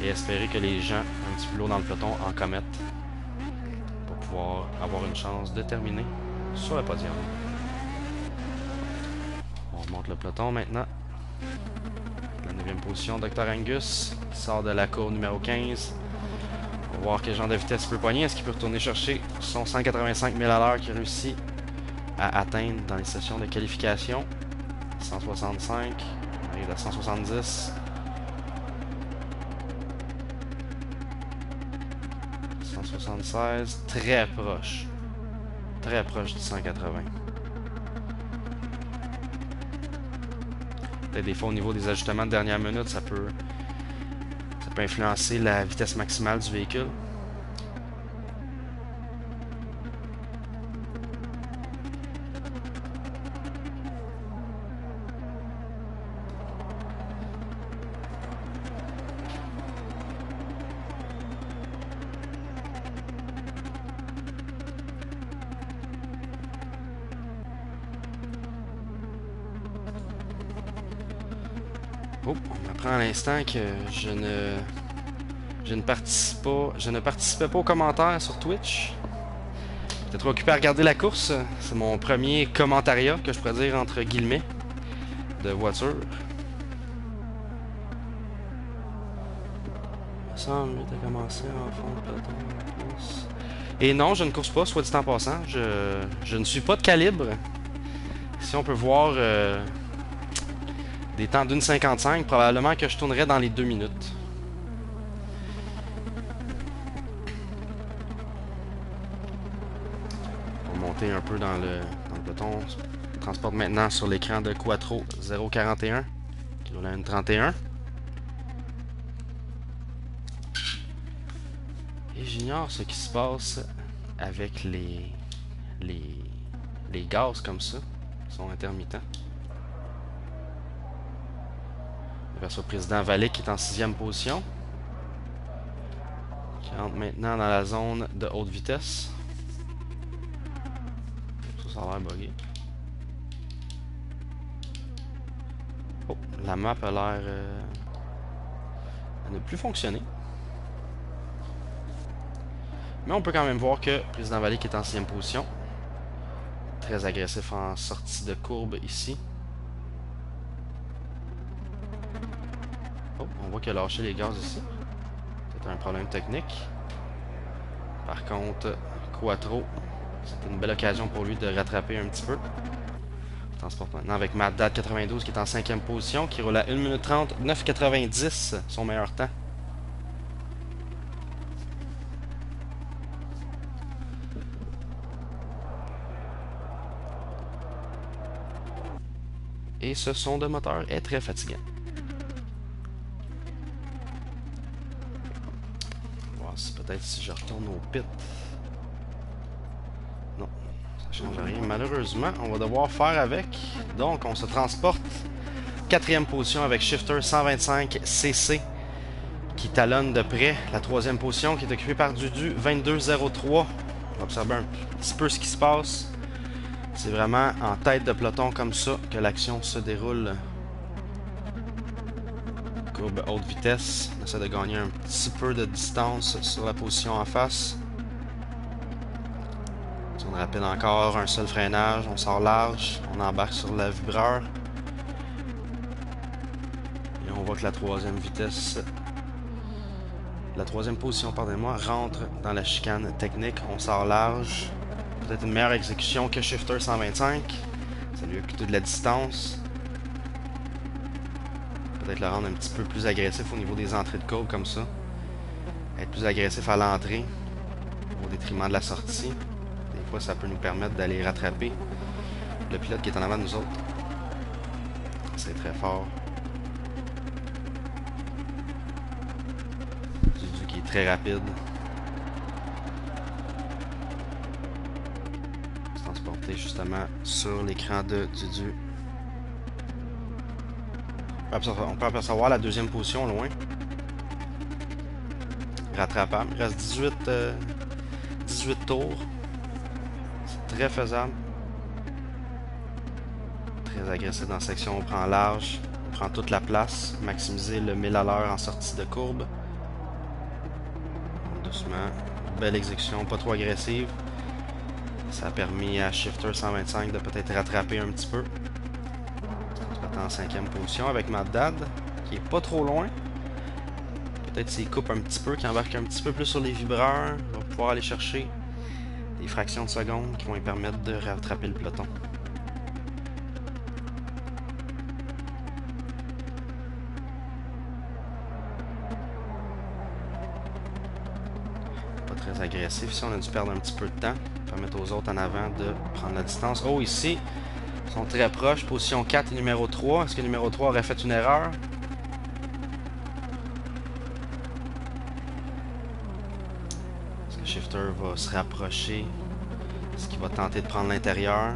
S1: et espérer que les gens un petit peu plus haut dans le peloton en commettent pour pouvoir avoir une chance de terminer sur le podium. On remonte le peloton maintenant. La 9e position, Dr. Angus qui sort de la courbe numéro 15. On va voir quel genre de vitesse il peut pogner. Est-ce qu'il peut retourner chercher son 185 000 à l'heure qu'il réussit à atteindre dans les sessions de qualification. 165, on arrive à 170. 176, très proche du 180. Peut-être des fois au niveau des ajustements de dernière minute, ça peut influencer la vitesse maximale du véhicule. Oh, on apprend à l'instant que je ne participais pas aux commentaires sur Twitch. J'étais trop occupé à regarder la course. C'est mon premier commentariat, que je pourrais dire entre guillemets, de voiture. Il me semble que tu as commencé en fond de peloton. Et non, je ne course pas, soit dit en passant. Je ne suis pas de calibre. Si on peut voir des temps d'une 55, probablement que je tournerais dans les 2 minutes. On va monter un peu dans le peloton. On transporte maintenant sur l'écran de Quattro 041 qui roule à une 31. Et j'ignore ce qui se passe avec les gaz comme ça. Ils sont intermittents. On aperçoit le président Vallée qui est en 6e position. Qui entre maintenant dans la zone de haute vitesse. Ça a l'air bugué. Oh, la map a l'air à ne plus fonctionner. Mais on peut quand même voir que le président Vallée qui est en 6e position. Très agressif en sortie de courbe ici. Oh, on voit qu'il a lâché les gaz ici. C'est un problème technique. Par contre, Quattro, c'est une belle occasion pour lui de rattraper un petit peu. On transporte maintenant avec Mad Dad 92 qui est en 5e position, qui roule à 1 minute 30, 9,90 son meilleur temps. Et ce son de moteur est très fatigant. On va voir si peut-être si je retourne au pit. Non, ça change rien. Malheureusement, on va devoir faire avec. Donc, on se transporte. 4e position avec Shifter 125 CC qui talonne de près la 3e position qui est occupée par Dudu 2203. On va observer un petit peu ce qui se passe. C'est vraiment en tête de peloton comme ça que l'action se déroule. Courbe haute vitesse. On essaie de gagner un petit peu de distance sur la position en face. On rapide encore, un seul freinage, on sort large, on embarque sur le vibreur. Et on voit que la 3e vitesse, la 3e position, pardonnez-moi, rentre dans la chicane technique, on sort large. Peut-être une meilleure exécution que Shifter 125. Ça lui a coûté de la distance. Peut-être le rendre un petit peu plus agressif au niveau des entrées de courbe comme ça. Être plus agressif à l'entrée au détriment de la sortie. Des fois, ça peut nous permettre d'aller rattraper le pilote qui est en avant de nous autres. C'est très fort. Dudu qui est très rapide. Se transporter justement sur l'écran de Dudu. On peut apercevoir la 2e position loin. Rattrapable. Il reste 18 tours. C'est très faisable. Très agressif dans la section. On prend large. On prend toute la place. Maximiser le 1000 à l'heure en sortie de courbe. Doucement. Belle exécution. Pas trop agressive. Ça a permis à Shifter 125 de peut-être rattraper un petit peu. En 5e position avec Mad Dad, qui est pas trop loin. Peut-être s'il coupe un petit peu, qu'il embarque un petit peu plus sur les vibreurs, il va pouvoir aller chercher des fractions de secondes qui vont lui permettre de rattraper le peloton. Pas très agressif. Ici, on a dû perdre un petit peu de temps. Permettre aux autres en avant de prendre la distance. Oh, ici, ils sont très proches. Position 4 et numéro 3. Est-ce que numéro 3 aurait fait une erreur? Est-ce que Shifter va se rapprocher? Est-ce qu'il va tenter de prendre l'intérieur?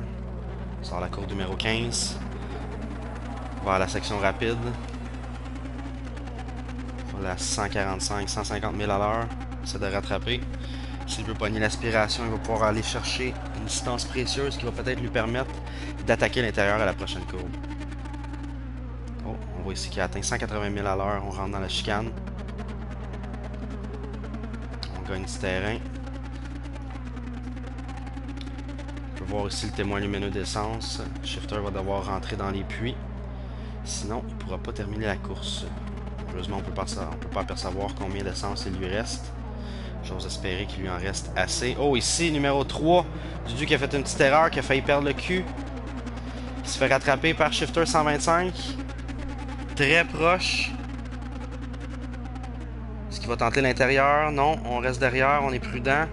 S1: On sort la courbe numéro 15. Vers la section rapide. Voilà, 145, 150 000 à l'heure. C'est de rattraper. S'il veut pogner l'aspiration, il va pouvoir aller chercher une distance précieuse qui va peut-être lui permettre d'attaquer l'intérieur à la prochaine courbe. Oh, on voit ici qu'il a atteint 180 000 à l'heure. On rentre dans la chicane. On gagne du terrain. On peut voir ici le témoin lumineux d'essence. Shifter va devoir rentrer dans les puits. Sinon, il ne pourra pas terminer la course. Heureusement, on ne peut pas apercevoir combien d'essence il lui reste. J'ose espérer qu'il lui en reste assez. Oh, ici, numéro 3. Dudu qui a fait une petite erreur, qui a failli perdre le cul. Qui se fait rattraper par Shifter 125. Très proche. Est-ce qu'il va tenter l'intérieur? Non, on reste derrière, on est prudent.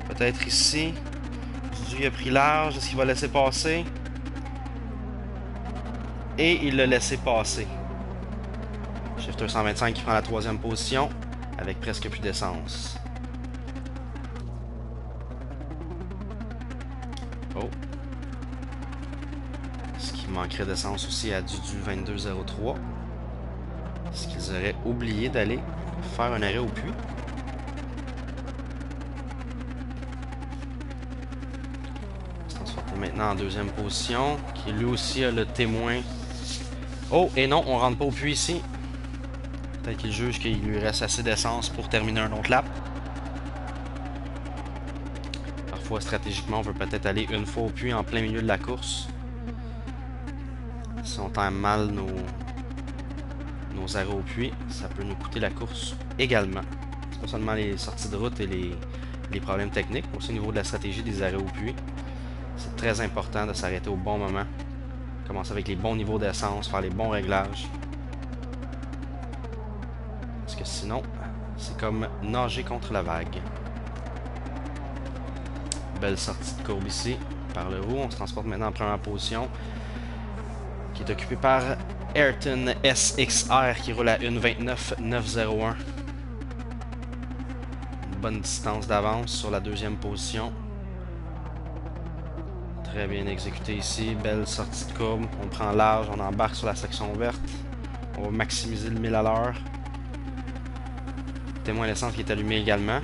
S1: Peut-être ici. Dudu a pris large. Est-ce qu'il va laisser passer? Et il l'a laissé passer. Shifter 125 qui prend la 3e position. Avec presque plus d'essence. Oh. Est-ce qu'il manquerait d'essence aussi à Dudu 2203? Est-ce qu'ils auraient oublié d'aller faire un arrêt au puits? On se transporte maintenant en 2e position. Qui lui aussi a le témoin. Oh, et non, on rentre pas au puits ici. Peut-être qu'il juge qu'il lui reste assez d'essence pour terminer un autre lap. Parfois, stratégiquement, on veut peut-être aller une fois au puits en plein milieu de la course. Si on tend mal nos arrêts au puits, ça peut nous coûter la course également. C'est pas seulement les sorties de route et les problèmes techniques, mais aussi au niveau de la stratégie des arrêts au puits. C'est très important de s'arrêter au bon moment. Commencer avec les bons niveaux d'essence, faire les bons réglages. Parce que sinon, c'est comme nager contre la vague. Belle sortie de courbe ici, par le haut. On se transporte maintenant en première position. qui est occupé par Ayrton SXR qui roule à 1,29,901. Une bonne distance d'avance sur la deuxième position. Très bien exécuté ici, belle sortie de courbe. On prend large, on embarque sur la section verte. On va maximiser le 1000 à l'heure. Témoin d'essence qui est allumé également.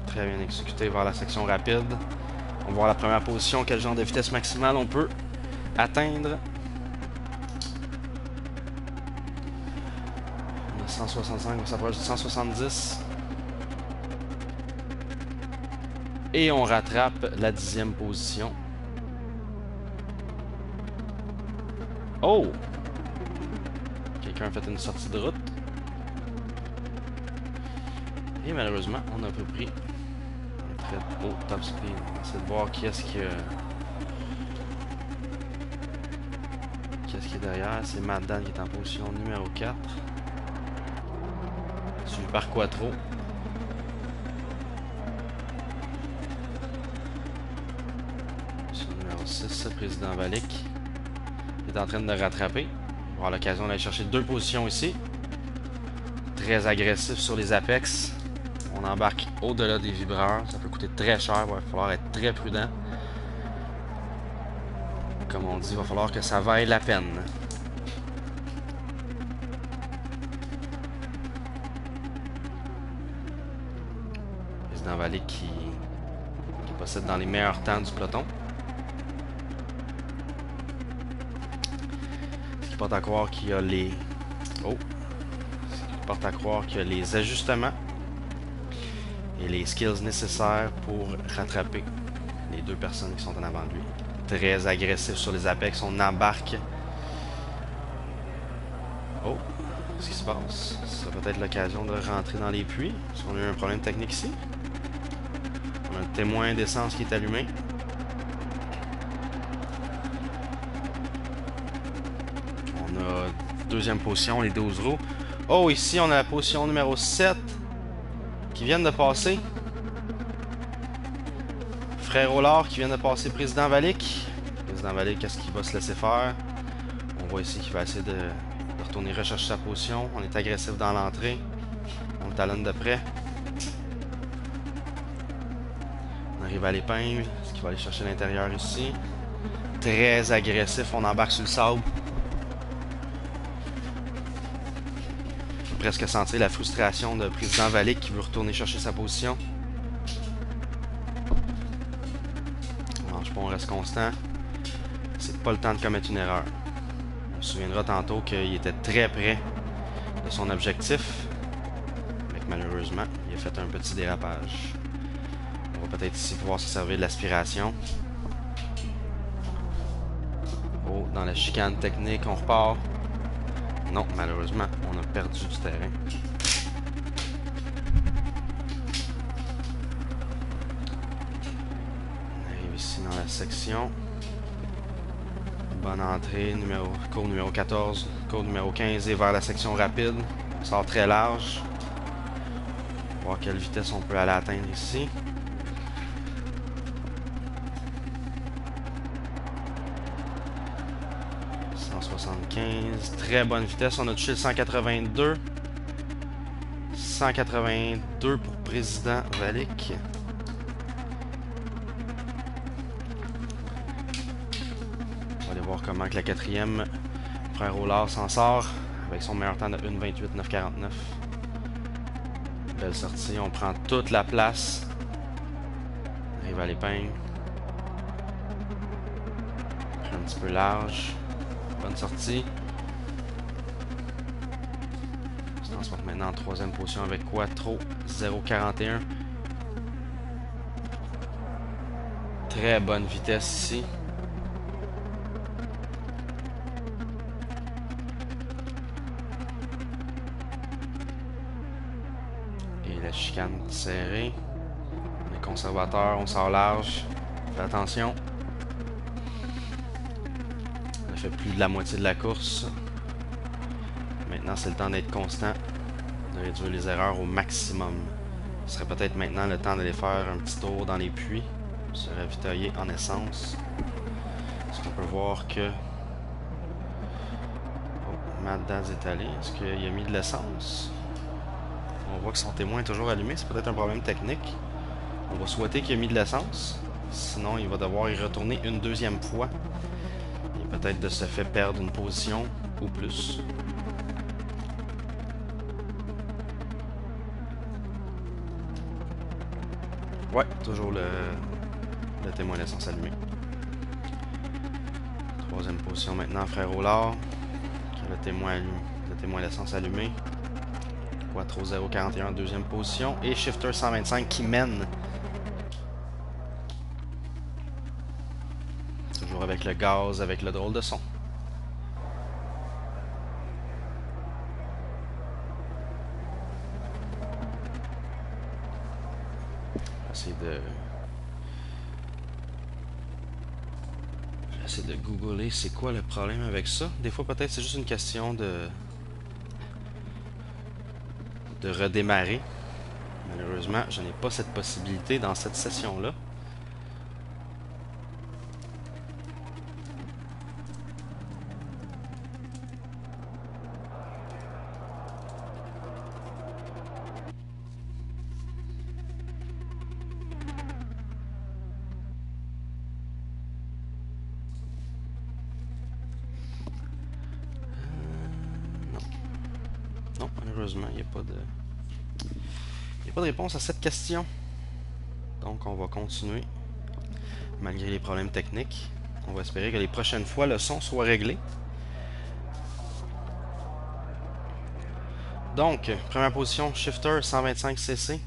S1: Très bien exécuté vers la section rapide. On va voir la première position, quel genre de vitesse maximale on peut atteindre. On a 165, on s'approche de 170. Et on rattrape la 10e position. Oh! Quelqu'un a fait une sortie de route. Et malheureusement, on a un peu pris un très haut top speed. On va essayer de voir qui est-ce qui est derrière. C'est Matt Dan qui est en position numéro 4. Suivi par Quattro. Position numéro 6, Président Valick. Il est en train de rattraper. On va avoir l'occasion d'aller chercher 2 positions ici. Très agressif sur les apex. On embarque au-delà des vibreurs. Ça peut coûter très cher. Il va falloir être très prudent. Comme on dit, il va falloir que ça vaille la peine. Président Vallée qui possède dans les meilleurs temps du peloton. Ce qui porte à croire qu'il y a les... Oh! Ce qui porte à croire qu'il y a les ajustements et les skills nécessaires pour rattraper les 2 personnes qui sont en avant de lui. Très agressif sur les apex, on embarque. Oh, qu'est-ce qui se passe? Ça peut être l'occasion de rentrer dans les puits. Est-ce qu'on a eu un problème technique ici? On a le témoin d'essence qui est allumé. On a 2e position, les 12 roues. Oh, ici on a la position numéro 7 qui viennent de passer. Frère Aulard qui vient de passer Président Valick. Président Valick, qu'est-ce qu'il va se laisser faire? On voit ici qu'il va essayer de retourner rechercher sa position. On est agressif dans l'entrée. On le talonne de près. On arrive à l'épingle. Est-ce qu'il va aller chercher l'intérieur ici? Très agressif. On embarque sur le sable. Presque sentir la frustration de Président Valick qui veut retourner chercher sa position. On marche pas, on reste constant. C'est pas le temps de commettre une erreur. On se souviendra tantôt qu'il était très près de son objectif. Mais que malheureusement, il a fait un petit dérapage. On va peut-être ici pouvoir se servir de l'aspiration. Oh, dans la chicane technique, on repart. Non, malheureusement, on a perdu du terrain. On arrive ici dans la section. Bonne entrée, cours numéro 14, cours numéro 15 et vers la section rapide. On sort très large. On va voir quelle vitesse on peut aller atteindre ici. Très bonne vitesse. On a touché le 182. 182 pour Président Valick. On va aller voir comment que la 4e, Frère Aulard, s'en sort avec son meilleur temps de 1,28,949. Belle sortie. On prend toute la place. On arrive à l'épingle. Un petit peu large. Bonne sortie. On se transporte maintenant en 3e position avec Quattro 0,41. Très bonne vitesse ici. Et la chicane serrée. On est conservateur, on sort large. Fais attention. On a fait plus de la moitié de la course. Maintenant, c'est le temps d'être constant, de réduire les erreurs au maximum. Ce serait peut-être maintenant le temps d'aller faire un petit tour dans les puits, se ravitailler en essence. Est-ce qu'on peut voir que... Oh, Mad Dad est allé. Est-ce qu'il a mis de l'essence? On voit que son témoin est toujours allumé. C'est peut-être un problème technique. On va souhaiter qu'il ait mis de l'essence. Sinon, il va devoir y retourner une deuxième fois. Et peut-être de se fait perdre une position ou plus. Ouais, toujours le témoin d'essence allumé. Troisième position maintenant, Frère Aulard. Le témoin d'essence allumé. Quattro 041 deuxième position. Et Shifter 125 qui mène. Toujours avec le gaz, avec le drôle de son. J'essaie de googler c'est quoi le problème avec ça. Des fois peut-être c'est juste une question de redémarrer. Malheureusement, je n'ai pas cette possibilité dans cette session-là. Non, malheureusement, il n'y a pas de... Il n'y a pas de réponse à cette question. Donc, on va continuer. Malgré les problèmes techniques. On va espérer que les prochaines fois, le son soit réglé. Donc, première position, Shifter 125cc.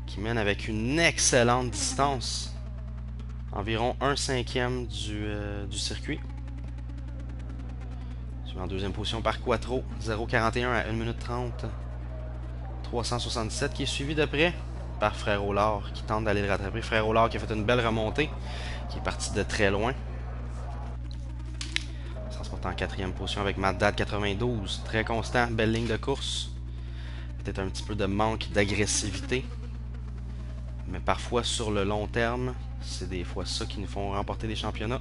S1: Qui mène avec une excellente distance. Environ 1/5 du circuit. En deuxième position par Quattro, 0,41 à 1 minute 30. 377 qui est suivi de près par Frère Aulard qui tente d'aller le rattraper. Frère Aulard qui a fait une belle remontée, qui est parti de très loin. Transporté en quatrième position avec Mad Dad 92. Très constant, belle ligne de course. Peut-être un petit peu de manque d'agressivité. Mais parfois sur le long terme, c'est des fois ça qui nous font remporter des championnats.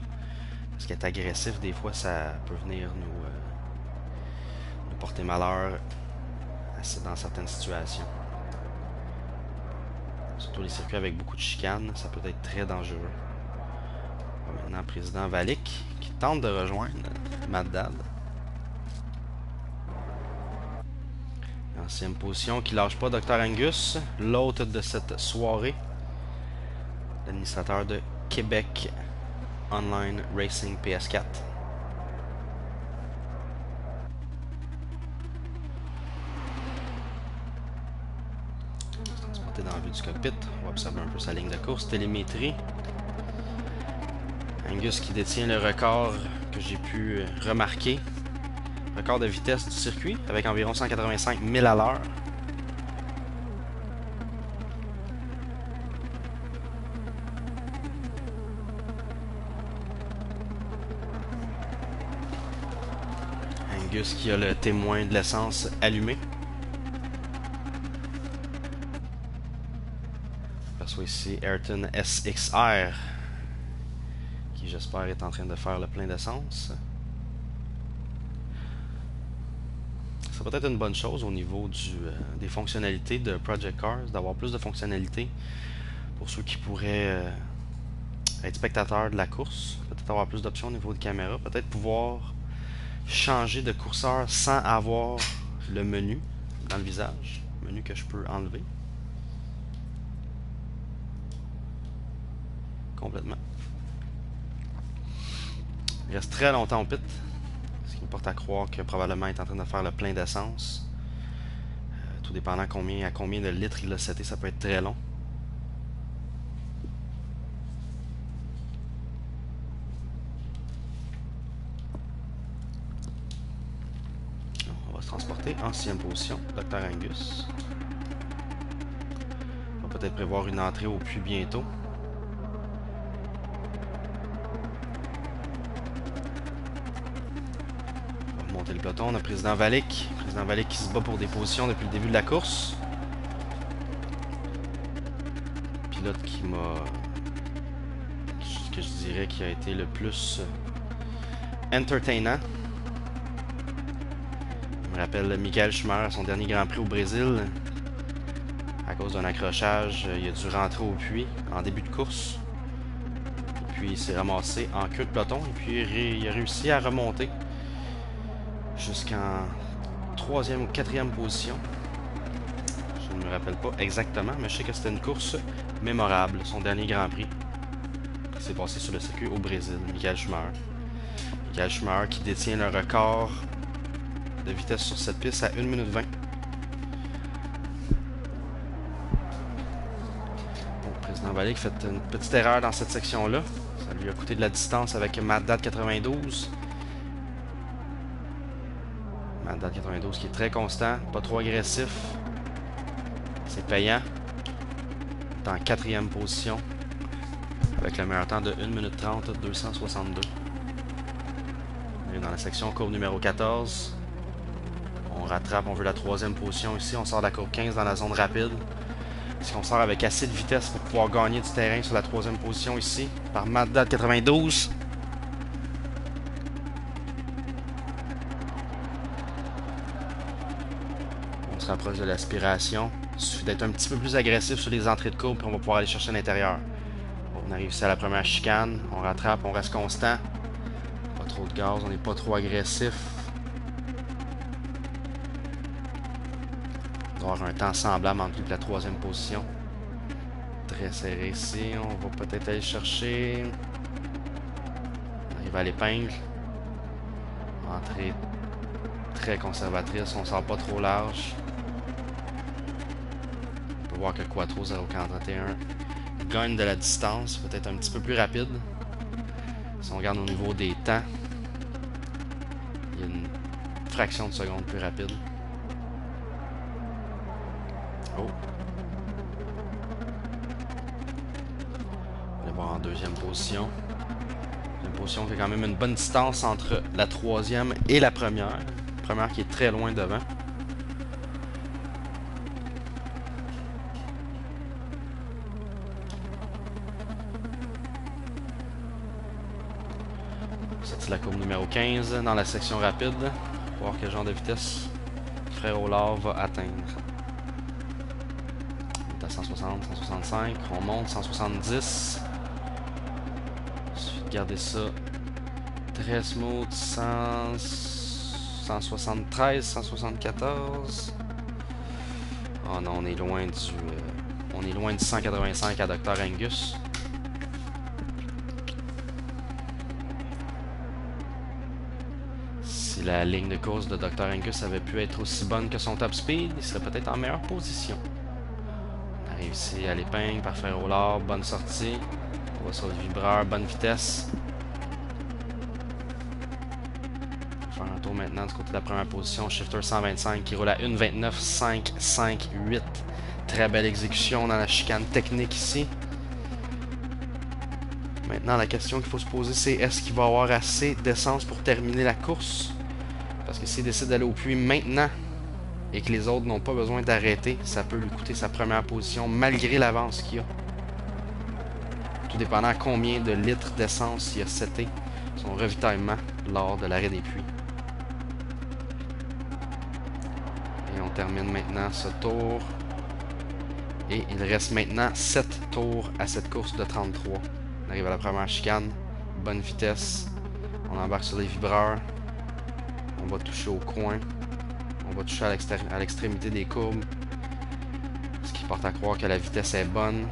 S1: Parce qu'être agressif, des fois, ça peut venir nous porter malheur dans certaines situations. Surtout les circuits avec beaucoup de chicanes, ça peut être très dangereux. Maintenant, président Valik qui tente de rejoindre Mad Dad. Ancienne position qui lâche pas Dr Angus, l'hôte de cette soirée. L'administrateur de Québec Online Racing PS4. Transporté dans la vue du cockpit. On va observer un peu sa ligne de course. Télémétrie. Angus qui détient le record que j'ai pu remarquer. Record de vitesse du circuit avec environ 185 000 à l'heure. Angus qui a le témoin de l'essence allumé. On perçoit ici Ayrton SXR qui j'espère est en train de faire le plein d'essence. Ça peut être une bonne chose au niveau des fonctionnalités de Project Cars, d'avoir plus de fonctionnalités pour ceux qui pourraient être spectateurs de la course. Peut-être avoir plus d'options au niveau de caméra. Peut-être pouvoir changer de courseur sans avoir le menu dans le visage. Menu que je peux enlever. Complètement. Il reste très longtemps au pit. Ce qui me porte à croire que probablement il est en train de faire le plein d'essence. Tout dépendant à combien de litres il a seté, ça peut être très long. On va se transporter en 6e position, Dr Angus. On va peut-être prévoir une entrée au puits bientôt. Le peloton, on a Président Valik. Président Valik qui se bat pour des positions depuis le début de la course. pilote que je dirais qui a été le plus entertainant. Je me rappelle Michael Schumacher, son dernier Grand Prix au Brésil. À cause d'un accrochage, il a dû rentrer au puits en début de course. Et puis il s'est ramassé en queue de peloton. Et puis il a réussi à remonter jusqu'en 3e ou 4e position. Je ne me rappelle pas exactement, mais je sais que c'était une course mémorable. Son dernier Grand Prix qui s'est passé sur le circuit au Brésil. Michael Schumacher. Michael Schumacher qui détient le record de vitesse sur cette piste à 1 minute 20. Président Vallée qui fait une petite erreur dans cette section-là. Ça lui a coûté de la distance avec Mad Dad 92. Mad Dad 92 qui est très constant, pas trop agressif. C'est payant. En 4e position. Avec le meilleur temps de 1 minute 30, 262. Et dans la section courbe numéro 14. On rattrape, on veut la 3e position ici. On sort de la courbe 15 dans la zone rapide. Est-ce qu'on sort avec assez de vitesse pour pouvoir gagner du terrain sur la 3e position ici par Mad Dad 92? On se rapproche de l'aspiration. Il suffit d'être un petit peu plus agressif sur les entrées de courbe et on va pouvoir aller chercher à l'intérieur. On arrive ici à la première chicane. On rattrape, on reste constant. Pas trop de gaz, on n'est pas trop agressif. Avoir un temps semblable entre lui et la 3e position. Très serré ici. On va peut-être aller chercher. On arrive à l'épingle. Entrée très conservatrice. On sort pas trop large. On peut voir que Quattro 041 gagne de la distance. Peut-être un petit peu plus rapide. Si on regarde au niveau des temps, il y a une fraction de seconde plus rapide. Oh. On va voir en 2e position. Une position qui a quand même une bonne distance entre la 3e et la première. La première qui est très loin devant. C'est la courbe numéro 15 dans la section rapide. Pour voir quel genre de vitesse Frère Olar va atteindre. 160, 165, on monte 170. Il suffit de garder ça très smooth. 173, 174. Oh non, on est loin du 185 à Dr Angus. Si la ligne de course de Dr Angus avait pu être aussi bonne que son top speed, il serait peut-être en meilleure position. Ici à l'épingle, par Frère Olar, bonne sortie. On va sur le vibreur, bonne vitesse. On va faire un tour maintenant du côté de la première position. Shifter 125 qui roule à 1.29.558. Très belle exécution dans la chicane technique ici. Maintenant, la question qu'il faut se poser, c'est est-ce qu'il va avoir assez d'essence pour terminer la course? Parce que s'il décide d'aller au puits maintenant, et que les autres n'ont pas besoin d'arrêter, ça peut lui coûter sa première position malgré l'avance qu'il a. Tout dépendant combien de litres d'essence il a seté son ravitaillement lors de l'arrêt des puits. Et on termine maintenant ce tour. Et il reste maintenant 7 tours à cette course de 33. On arrive à la première chicane. Bonne vitesse. On embarque sur les vibreurs. On va toucher au coin. On va toucher à l'extrémité des courbes. Ce qui porte à croire que la vitesse est bonne.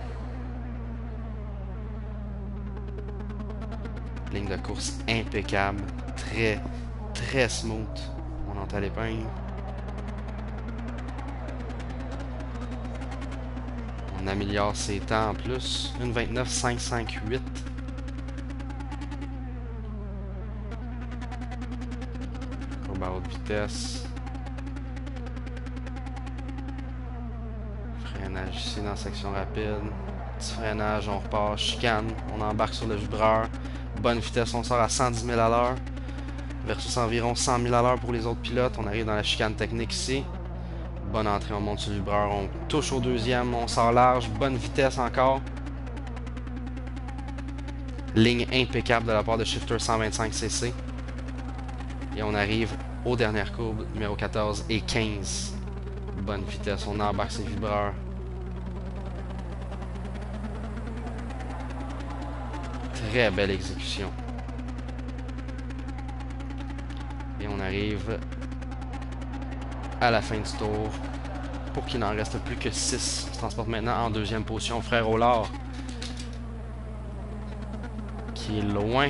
S1: Ligne de course impeccable. Très, très smooth. On entend l'épingle. On améliore ses temps en plus. 1.29.558. Courbe à haute vitesse. Freinage ici dans la section rapide. Petit freinage, on repart, chicane, on embarque sur le vibreur. Bonne vitesse, on sort à 110 000 à l'heure. Versus environ 100 000 à l'heure pour les autres pilotes. On arrive dans la chicane technique ici. Bonne entrée, on monte sur le vibreur, on touche au deuxième, on sort large. Bonne vitesse encore. Ligne impeccable de la part de Shifter 125cc. Et on arrive aux dernières courbes, numéro 14 et 15. Bonne vitesse, on embarque ses vibreurs. Très belle exécution. Et on arrive à la fin du tour pour qu'il n'en reste plus que 6. On se transporte maintenant en deuxième position. Frère Ollard, qui est loin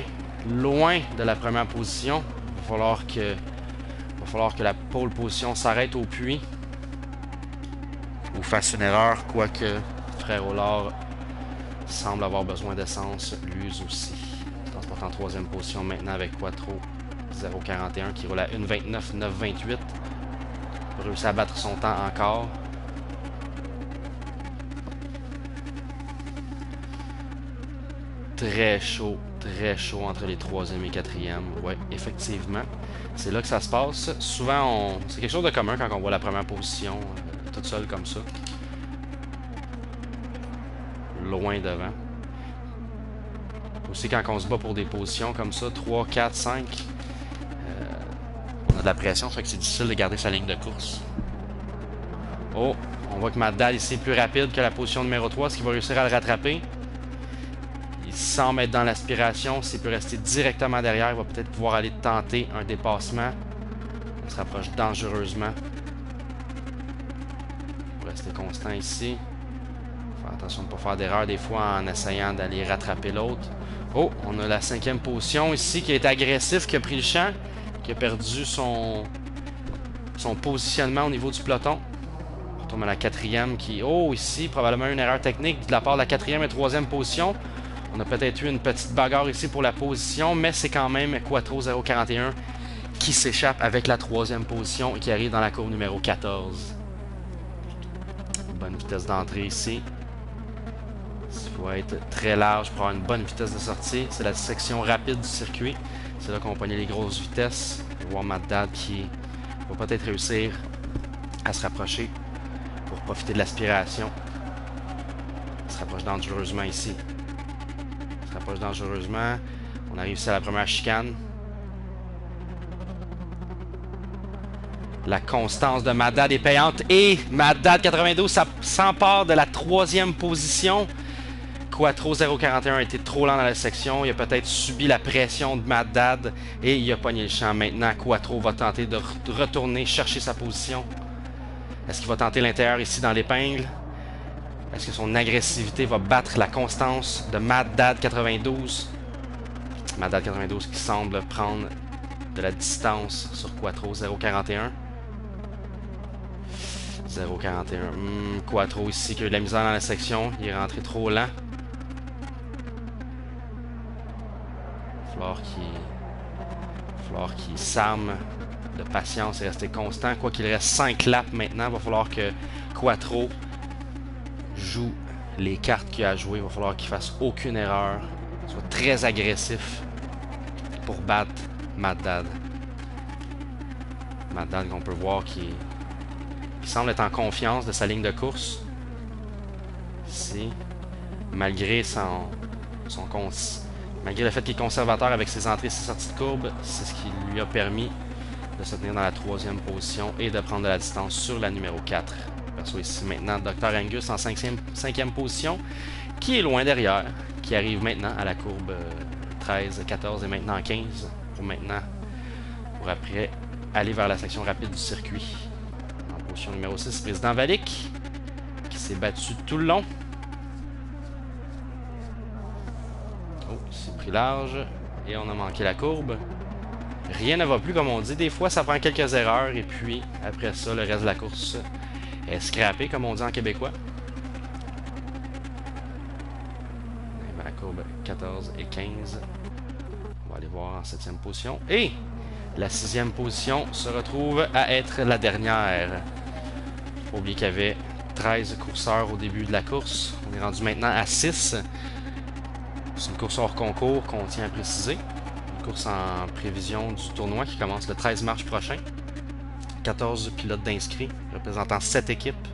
S1: de la première position. Il va falloir que la pole position s'arrête au puits ou fasse une erreur, quoique Frère Ollard semble avoir besoin d'essence lui aussi. On se transporte en troisième position maintenant avec Quattro 0,41 qui roule à 1,29,928. Réussit à battre son temps encore. Très chaud entre les troisième et quatrième. Ouais, effectivement. C'est là que ça se passe. Souvent, c'est quelque chose de commun quand on voit la première position toute seule comme ça. Loin devant. Aussi quand on se bat pour des positions comme ça, 3, 4, 5, on a de la pression, ça fait que c'est difficile de garder sa ligne de course. Oh, on voit que Mad Dad ici est plus rapide que la position numéro 3. Est-ce qu'il va réussir à le rattraper? Il semble être dans l'aspiration. S'il peut rester directement derrière, il va peut-être pouvoir aller tenter un dépassement. On se rapproche dangereusement. Il faut rester constant ici. Faire attention de ne pas faire d'erreur des fois en essayant d'aller rattraper l'autre. Oh, on a la cinquième position ici qui est agressif, qui a pris le champ, qui a perdu son positionnement au niveau du peloton. On retourne à la quatrième qui... Oh, ici, probablement une erreur technique de la part de la quatrième et troisième position. On a peut-être eu une petite bagarre ici pour la position, mais c'est quand même Quattro 041 qui s'échappe avec la troisième position et qui arrive dans la courbe numéro 14. Bonne vitesse d'entrée ici. Il faut être très large pour avoir une bonne vitesse de sortie. C'est la section rapide du circuit. C'est là qu'on pognait les grosses vitesses. On va voir Mad Dad qui va peut-être réussir à se rapprocher pour profiter de l'aspiration. Il se rapproche dangereusement ici. Il se rapproche dangereusement. On arrive ici à la première chicane. La constance de Mad Dad est payante. Et Mad Dad 92 s'empare de la troisième position. Quattro 041 a été trop lent dans la section. Il a peut-être subi la pression de Mad Dad et il a pogné le champ. Maintenant, Quattro va tenter de retourner chercher sa position. Est-ce qu'il va tenter l'intérieur ici dans l'épingle? Est-ce que son agressivité va battre la constance de Mad Dad 92? Mad Dad 92 qui semble prendre de la distance sur Quattro 041. 041. Quattro ici qui a eu de la misère dans la section. Il est rentré trop lent. Il va falloir qu'il s'arme de patience et rester constant. Quoi qu'il reste 5 laps maintenant, il va falloir que Quattro joue les cartes qu'il a à jouer. Il va falloir qu'il fasse aucune erreur. Soit très agressif pour battre Mad Dad. Mad Dad qu'on peut voir qui semble être en confiance de sa ligne de course. Ici, malgré malgré le fait qu'il est conservateur avec ses entrées et ses sorties de courbe, c'est ce qui lui a permis de se tenir dans la troisième position et de prendre de la distance sur la numéro 4. On perçoit ici maintenant Dr Angus en cinquième position, qui est loin derrière, qui arrive maintenant à la courbe 13, 14 et maintenant 15, pour après aller vers la section rapide du circuit. En position numéro 6, Président Valick, qui s'est battu tout le long. Oh, il s'est pris large et on a manqué la courbe. Rien ne va plus comme on dit. Des fois, ça prend quelques erreurs et puis après ça, le reste de la course est scrappé comme on dit en québécois. On est à la courbe 14 et 15. On va aller voir en 7e position. Et la 6e position se retrouve à être la dernière. Faut oublier qu'il y avait 13 courseurs au début de la course. On est rendu maintenant à 6. C'est une course hors concours qu'on tient à préciser. Une course en prévision du tournoi qui commence le 13 mars prochain. 14 pilotes d'inscrits représentant 7 équipes.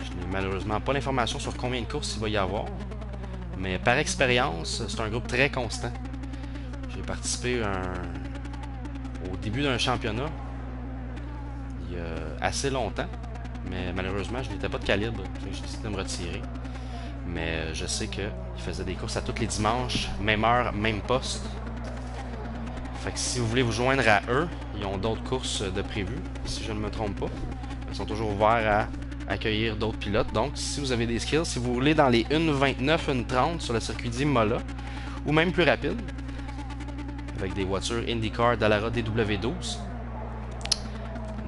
S1: Je n'ai malheureusement pas l'information sur combien de courses il va y avoir. Mais par expérience, c'est un groupe très constant. J'ai participé au début d'un championnat il y a assez longtemps, mais malheureusement, je n'étais pas de calibre. J'ai décidé de me retirer. Mais je sais qu'ils faisaient des courses à tous les dimanches, même heure, même poste. Fait que si vous voulez vous joindre à eux, ils ont d'autres courses de prévues, si je ne me trompe pas. Ils sont toujours ouverts à accueillir d'autres pilotes. Donc, si vous avez des skills, si vous roulez dans les 1.29, 1.30 sur le circuit d'Imola, ou même plus rapide, avec des voitures IndyCar Dallara DW12,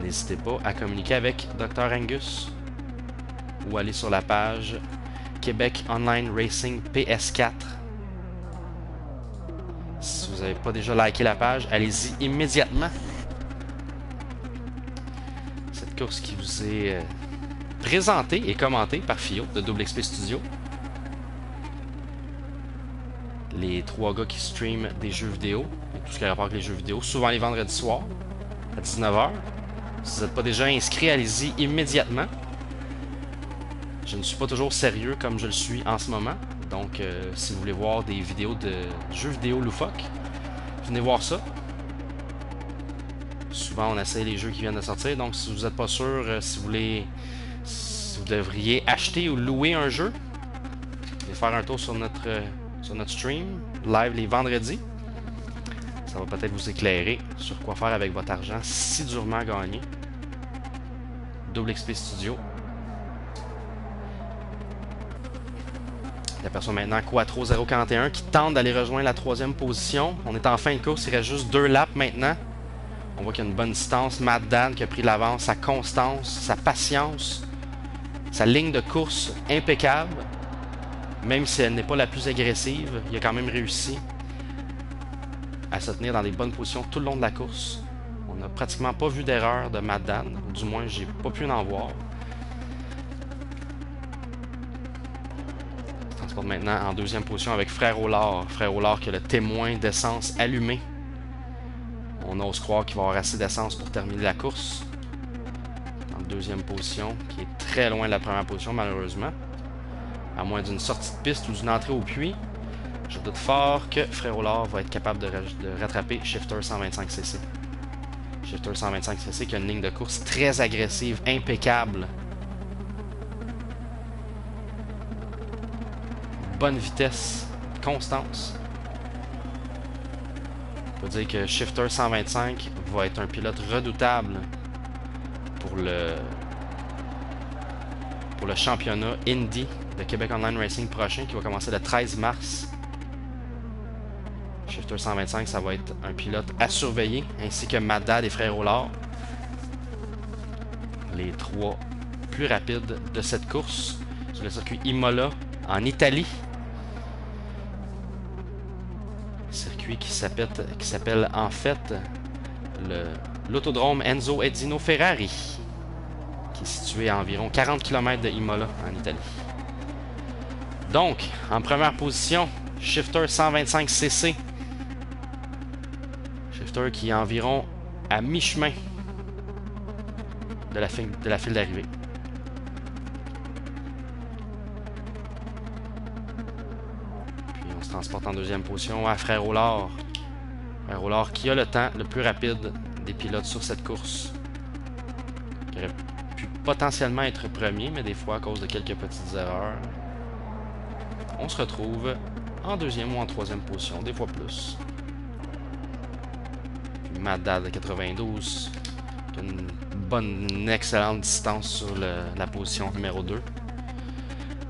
S1: n'hésitez pas à communiquer avec Dr. Angus ou aller sur la page Québec Online Racing PS4. Si vous n'avez pas déjà liké la page, allez-y immédiatement. Cette course qui vous est présentée et commentée par Fio de Double XP Studio. Les 3 gars qui streament des jeux vidéo, et tout ce qui a rapport avec les jeux vidéo, souvent les vendredis soirs à 19h. Si vous n'êtes pas déjà inscrit, allez-y immédiatement. Je ne suis pas toujours sérieux comme je le suis en ce moment. Donc, si vous voulez voir des vidéos de jeux vidéo loufoques, venez voir ça. Souvent, on essaie les jeux qui viennent de sortir. Donc, si vous n'êtes pas sûr, si vous devriez acheter ou louer un jeu, venez faire un tour sur notre stream, live les vendredis. Ça va peut-être vous éclairer sur quoi faire avec votre argent si durement gagné. Double XP Studio. Il aperçoit maintenant Quattro 041 qui tente d'aller rejoindre la 3e position. On est en fin de course, il reste juste 2 laps maintenant. On voit qu'il y a une bonne distance. Matt Dan qui a pris l'avance, sa constance, sa patience, sa ligne de course impeccable. Même si elle n'est pas la plus agressive, il a quand même réussi à se tenir dans les bonnes positions tout le long de la course. On n'a pratiquement pas vu d'erreur de Matt Dan, du moins j'ai pas pu en voir. Maintenant en 2e position avec Frère Aulard. Frère Aulard qui a le témoin d'essence allumé. On ose croire qu'il va avoir assez d'essence pour terminer la course. En 2e position, qui est très loin de la 1re position malheureusement. À moins d'une sortie de piste ou d'une entrée au puits. Je doute fort que Frère Aulard va être capable de rattraper Shifter 125cc. Shifter 125cc qui a une ligne de course très agressive, impeccable. Bonne vitesse, constance. On peut dire que Shifter 125 va être un pilote redoutable pour le championnat Indy de Québec Online Racing prochain qui va commencer le 13 mars. Shifter 125, ça va être un pilote à surveiller, ainsi que Matt Dan et Frère Aulard. Les 3 plus rapides de cette course sur le circuit Imola en Italie. Circuit qui s'appelle en fait l'autodrome Enzo Edino Ferrari, qui est situé à environ 40 km de Imola en Italie. Donc, en première position, Shifter 125cc. Shifter qui est environ à mi-chemin de la file d'arrivée. Transporte en 2e position à Frère Aulard. Frère Aulard qui a le temps le plus rapide des pilotes sur cette course. Qui aurait pu potentiellement être premier, mais des fois à cause de quelques petites erreurs, on se retrouve en 2e ou en 3e position, des fois plus. Matt Dan de 92, qui a une excellente distance sur la position numéro 2.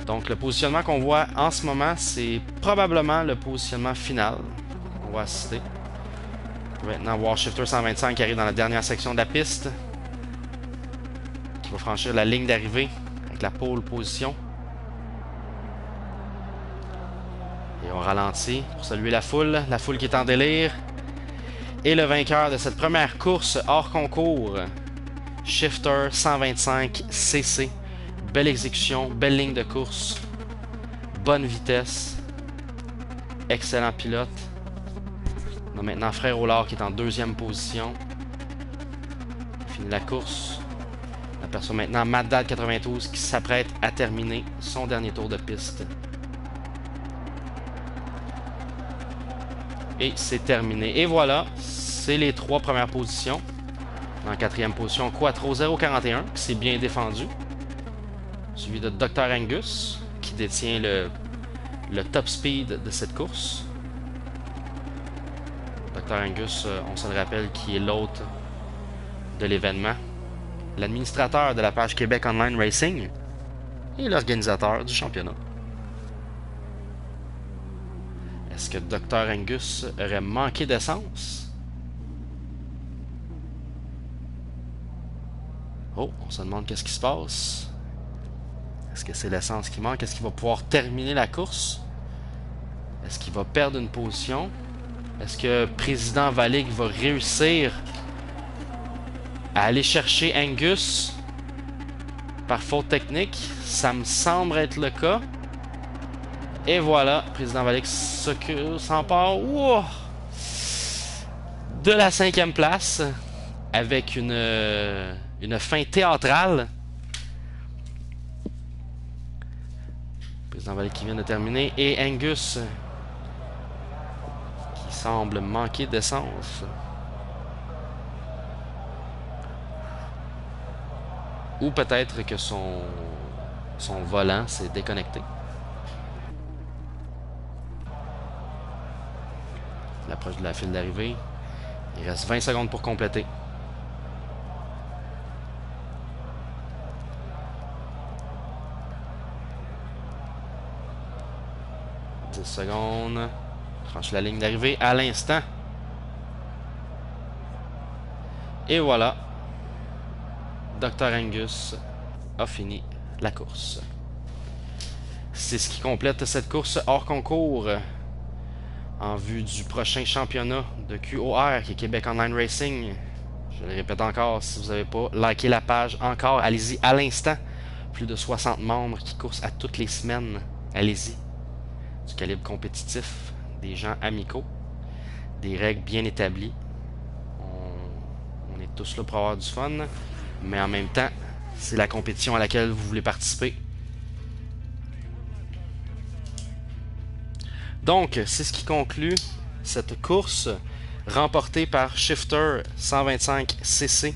S1: Donc le positionnement qu'on voit en ce moment, c'est probablement le positionnement final. On va assister. On va maintenant voir Shifter 125 qui arrive dans la dernière section de la piste. Qui va franchir la ligne d'arrivée avec la pole position. Et on ralentit pour saluer la foule qui est en délire. Et le vainqueur de cette première course hors concours, Shifter 125cc. Belle exécution, belle ligne de course, bonne vitesse, excellent pilote. On a maintenant Frère Aulard qui est en 2e position. Fini la course. On aperçoit maintenant Matt Dan 92 qui s'apprête à terminer son dernier tour de piste. Et c'est terminé. Et voilà, c'est les 3 premières positions. En 4e position, Quattro 041, qui s'est bien défendu. Suivi de Dr. Angus, qui détient le top speed de cette course. Dr. Angus, on se le rappelle, qui est l'hôte de l'événement, l'administrateur de la page Québec Online Racing et l'organisateur du championnat. Est-ce que Dr. Angus aurait manqué d'essence? Oh, on se demande qu'est-ce qui se passe. Est-ce que c'est l'essence qui manque? Est-ce qu'il va pouvoir terminer la course? Est-ce qu'il va perdre une position? Est-ce que Président Valig va réussir à aller chercher Angus par faute technique? Ça me semble être le cas. Et voilà, Président Valig s'empare de la 5e place avec une fin théâtrale. Président Valig qui vient de terminer. Et Angus qui semble manquer d'essence. Ou peut-être que son volant s'est déconnecté. L'approche de la file d'arrivée. Il reste 20 secondes pour compléter. 10 secondes. Franchit la ligne d'arrivée à l'instant. Et voilà. Dr. Angus a fini la course. C'est ce qui complète cette course hors concours en vue du prochain championnat de QOR qui est Québec Online Racing. Je le répète encore, si vous n'avez pas liké la page encore, allez-y à l'instant. Plus de 60 membres qui courent à toutes les semaines. Allez-y. Du calibre compétitif, des gens amicaux, des règles bien établies. On est tous là pour avoir du fun, mais en même temps, c'est la compétition à laquelle vous voulez participer. Donc, c'est ce qui conclut cette course remportée par Shifter 125cc,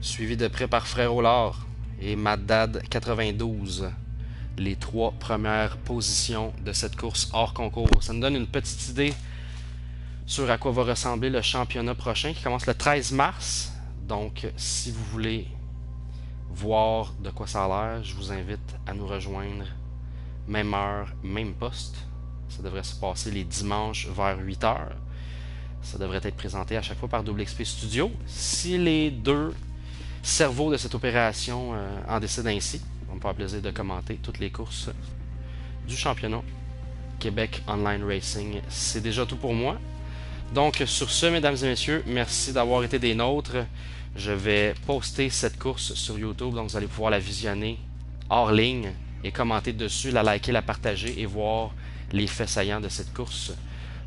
S1: suivi de près par Frère Ollard et Mad Dad 92. Les 3 premières positions de cette course hors concours. Ça nous donne une petite idée sur à quoi va ressembler le championnat prochain qui commence le 13 mars. Donc, si vous voulez voir de quoi ça a l'air, je vous invite à nous rejoindre. Même heure, même poste. Ça devrait se passer les dimanches vers 8h. Ça devrait être présenté à chaque fois par XP Studio. Si les 2 cerveaux de cette opération en décident ainsi, ça va me faire plaisir de commenter toutes les courses du championnat Québec Online Racing. C'est déjà tout pour moi. Donc, sur ce, mesdames et messieurs, merci d'avoir été des nôtres. Je vais poster cette course sur YouTube, donc vous allez pouvoir la visionner hors ligne et commenter dessus, la liker, la partager et voir les faits saillants de cette course.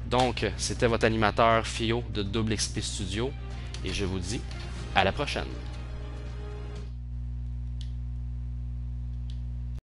S1: Donc, c'était votre animateur Fio de XP Studio et je vous dis à la prochaine.